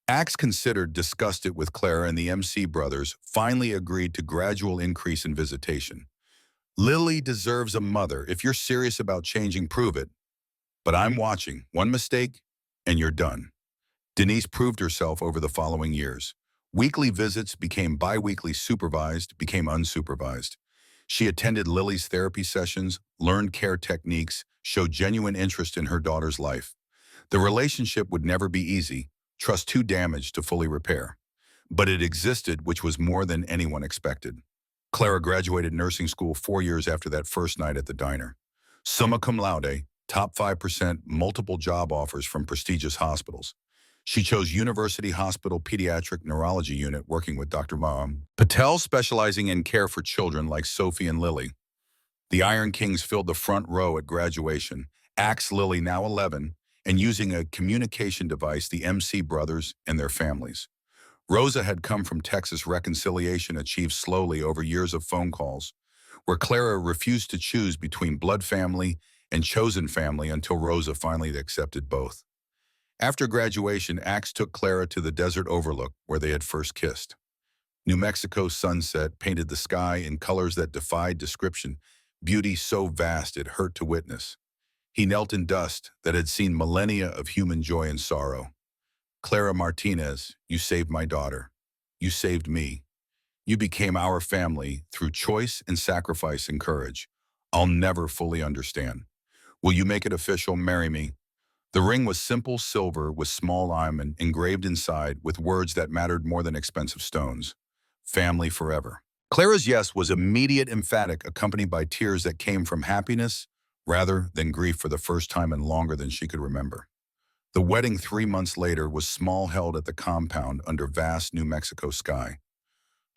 [SPEAKER 1] Axe considered, discussed it with Clara, and the MC brothers finally agreed to gradual increase in visitation. Lily deserves a mother. If you're serious about changing, prove it. But I'm watching. One mistake, and you're done. Denise proved herself over the following years. Weekly visits became bi-weekly, supervised, became unsupervised. She attended Lily's therapy sessions, learned care techniques, showed genuine interest in her daughter's life. The relationship would never be easy, trust too damaged to fully repair. But it existed, which was more than anyone expected. Clara graduated nursing school 4 years after that first night at the diner. Summa cum laude, top 5%, multiple job offers from prestigious hospitals. She chose University Hospital Pediatric Neurology Unit, working with Dr. Patel, specializing in care for children like Sophie and Lily. The Iron Kings filled the front row at graduation. Axe, Lily, now 11, and using a communication device, the MC brothers and their families. Rosa had come from Texas. Reconciliation achieved slowly over years of phone calls, where Clara refused to choose between blood family and chosen family until Rosa finally accepted both. After graduation, Axe took Clara to the desert overlook where they had first kissed. New Mexico's sunset painted the sky in colors that defied description, beauty so vast it hurt to witness. He knelt in dust that had seen millennia of human joy and sorrow. Clara Martinez, you saved my daughter. You saved me. You became our family through choice and sacrifice and courage. I'll never fully understand. Will you make it official? Marry me. The ring was simple silver with small diamond engraved inside with words that mattered more than expensive stones. Family forever. Clara's yes was immediate, emphatic, accompanied by tears that came from happiness rather than grief for the first time in longer than she could remember. The wedding 3 months later was small, held at the compound under vast New Mexico sky.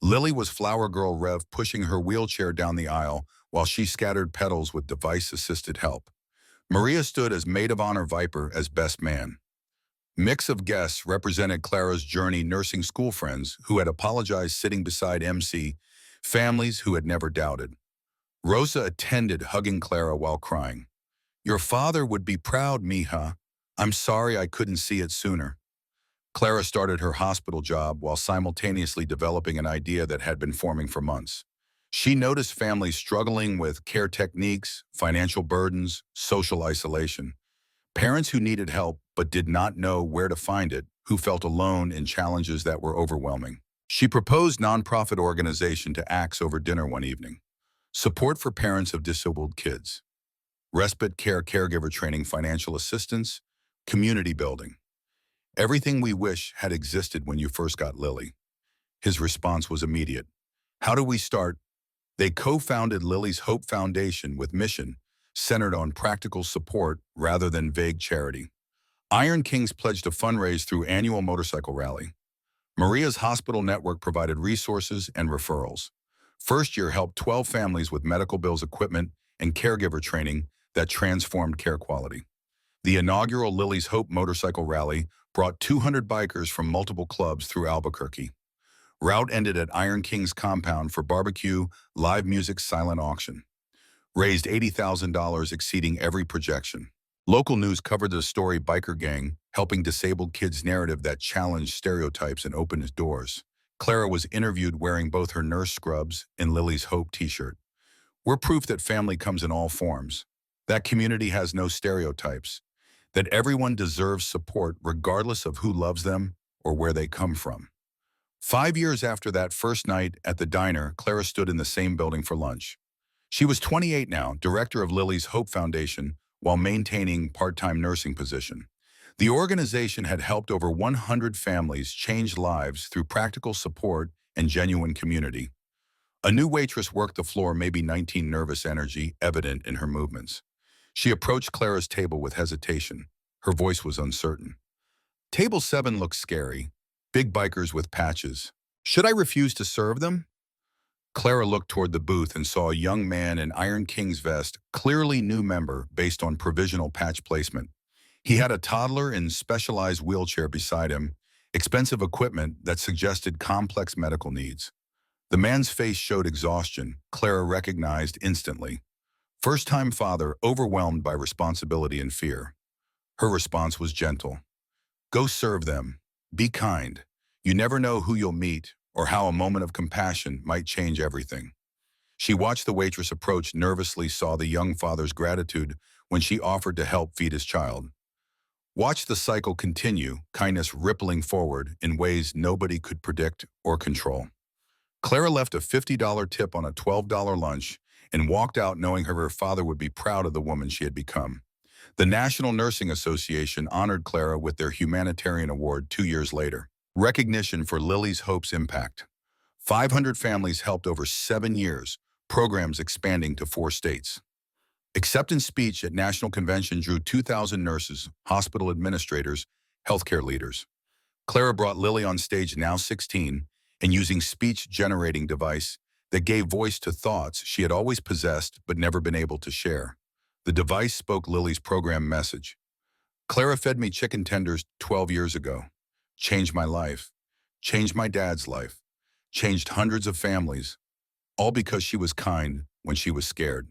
[SPEAKER 1] Lily was flower girl Rev, pushing her wheelchair down the aisle while she scattered petals with device-assisted help. Maria stood as maid of honor, Viper as best man. Mix of guests represented Clara's journey, nursing school friends who had apologized sitting beside MC, families who had never doubted. Rosa attended, hugging Clara while crying. Your father would be proud, mija. I'm sorry I couldn't see it sooner. Clara started her hospital job while simultaneously developing an idea that had been forming for months. She noticed families struggling with care techniques, financial burdens, social isolation. Parents who needed help but did not know where to find it, who felt alone in challenges that were overwhelming. She proposed nonprofit organization to Axe over dinner one evening. Support for parents of disabled kids. Respite care, caregiver training, financial assistance, community building. Everything we wish had existed when you first got Lily. His response was immediate. How do we start? They co-founded Lily's Hope Foundation with mission centered on practical support rather than vague charity. Iron Kings pledged to fundraise through annual motorcycle rally. Maria's hospital network provided resources and referrals. First year helped 12 families with medical bills, equipment, and caregiver training that transformed care quality. The inaugural Lily's Hope motorcycle rally brought 200 bikers from multiple clubs through Albuquerque. Route ended at Iron King's compound for barbecue, live music, silent auction. Raised $80,000, exceeding every projection. Local news covered the story Biker Gang, helping disabled kids narrative that challenged stereotypes and opened doors. Clara was interviewed wearing both her nurse scrubs and Lily's Hope t-shirt. We're proof that family comes in all forms, that community has no stereotypes, that everyone deserves support regardless of who loves them or where they come from. 5 years after that first night at the diner, Clara stood in the same building for lunch. She was 28 now, director of Lily's Hope Foundation, while maintaining part-time nursing position. The organization had helped over 100 families change lives through practical support and genuine community. A new waitress worked the floor, maybe 19, nervous energy evident in her movements. She approached Clara's table with hesitation. Her voice was uncertain. Table 7 looked scary. Big bikers with patches. Should I refuse to serve them? Clara looked toward the booth and saw a young man in Iron King's vest, clearly new member based on provisional patch placement. He had a toddler in specialized wheelchair beside him, expensive equipment that suggested complex medical needs. The man's face showed exhaustion, Clara recognized instantly. First-time father, overwhelmed by responsibility and fear. Her response was gentle. Go serve them. Be kind. You never know who you'll meet or how a moment of compassion might change everything. She watched the waitress approach, nervously saw the young father's gratitude when she offered to help feed his child. Watched the cycle continue, kindness rippling forward in ways nobody could predict or control. Clara left a $50 tip on a $12 lunch and walked out knowing her father would be proud of the woman she had become. The National Nursing Association honored Clara with their humanitarian award 2 years later. Recognition for Lily's Hope's impact. 500 families helped over 7 years, programs expanding to 4 states. Acceptance speech at National Convention drew 2,000 nurses, hospital administrators, healthcare leaders. Clara brought Lily on stage, now 16, and using speech-generating device that gave voice to thoughts she had always possessed but never been able to share. The device spoke Lily's program message. Clara fed me chicken tenders 12 years ago. Changed my life. Changed my dad's life. Changed hundreds of families. All because she was kind when she was scared.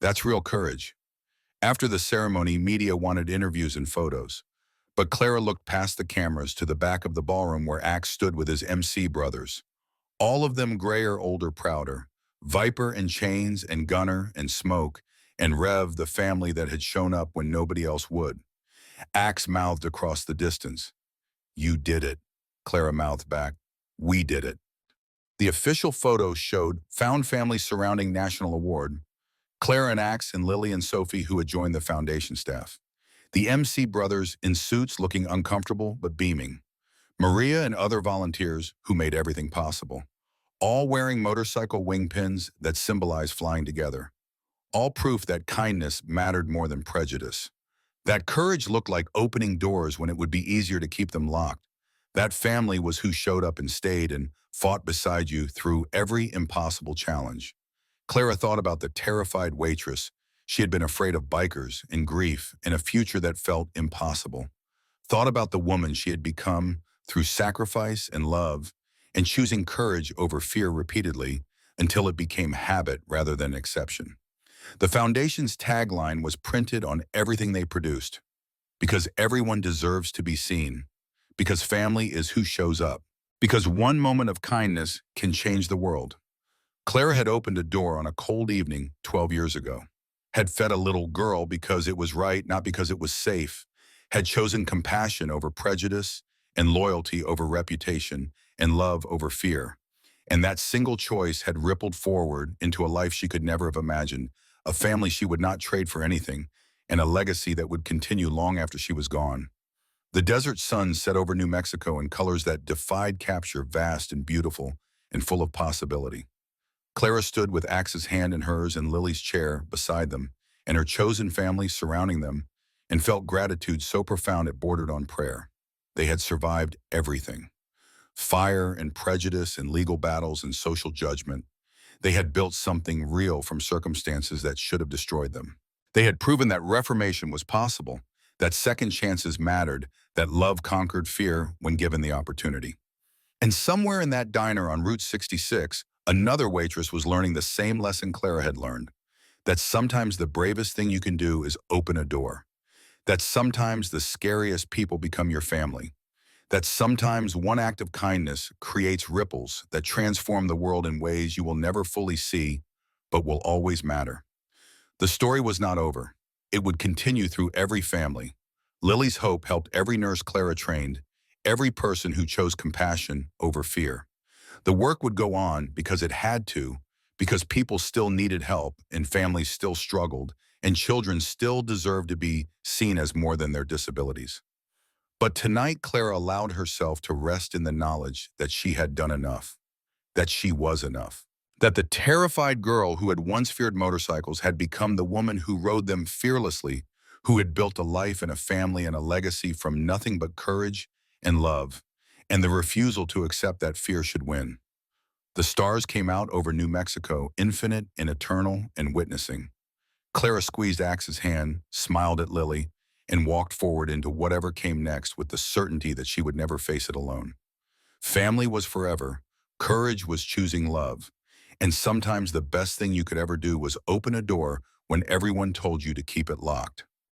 [SPEAKER 1] That's real courage. After the ceremony, media wanted interviews and photos. But Clara looked past the cameras to the back of the ballroom where Axe stood with his MC brothers. All of them grayer, older, prouder. Viper and Chains and Gunner and Smoke and Rev, the family that had shown up when nobody else would. Axe mouthed across the distance. You did it, Clara mouthed back. We did it. The official photos showed found families surrounding National Award. Clara and Axe and Lily and Sophie, who had joined the foundation staff. The MC brothers in suits looking uncomfortable but beaming. Maria and other volunteers who made everything possible. All wearing motorcycle wing pins that symbolize flying together. All proof that kindness mattered more than prejudice. That courage looked like opening doors when it would be easier to keep them locked. That family was who showed up and stayed and fought beside you through every impossible challenge. Clara thought about the terrified waitress. She had been afraid of bikers and grief and a future that felt impossible. Thought about the woman she had become through sacrifice and love and choosing courage over fear repeatedly until it became habit rather than exception. The foundation's tagline was printed on everything they produced. Because everyone deserves to be seen. Because family is who shows up. Because one moment of kindness can change the world. Clara had opened a door on a cold evening 12 years ago. Had fed a little girl because it was right, not because it was safe. Had chosen compassion over prejudice and loyalty over reputation and love over fear. And that single choice had rippled forward into a life she could never have imagined, a family she would not trade for anything, and a legacy that would continue long after she was gone. The desert sun set over New Mexico in colors that defied capture, vast and beautiful and full of possibility. Clara stood with Axe's hand in hers and Lily's chair beside them, and her chosen family surrounding them, and felt gratitude so profound it bordered on prayer. They had survived everything. Fire and prejudice and legal battles and social judgment. They had built something real from circumstances that should have destroyed them. They had proven that reformation was possible, that second chances mattered, that love conquered fear when given the opportunity. And somewhere in that diner on Route 66, another waitress was learning the same lesson Clara had learned, that sometimes the bravest thing you can do is open a door, that sometimes the scariest people become your family, that sometimes one act of kindness creates ripples that transform the world in ways you will never fully see, but will always matter. The story was not over. It would continue through every family. Lily's hope helped every nurse Clara trained, every person who chose compassion over fear. The work would go on because it had to, because people still needed help and families still struggled and children still deserved to be seen as more than their disabilities. But tonight, Clara allowed herself to rest in the knowledge that she had done enough, that she was enough, that the terrified girl who had once feared motorcycles had become the woman who rode them fearlessly, who had built a life and a family and a legacy from nothing but courage and love, and the refusal to accept that fear should win. The stars came out over New Mexico, infinite and eternal and witnessing. Clara squeezed Axe's hand, smiled at Lily, and walked forward into whatever came next with the certainty that she would never face it alone. Family was forever, courage was choosing love, and sometimes the best thing you could ever do was open a door when everyone told you to keep it locked.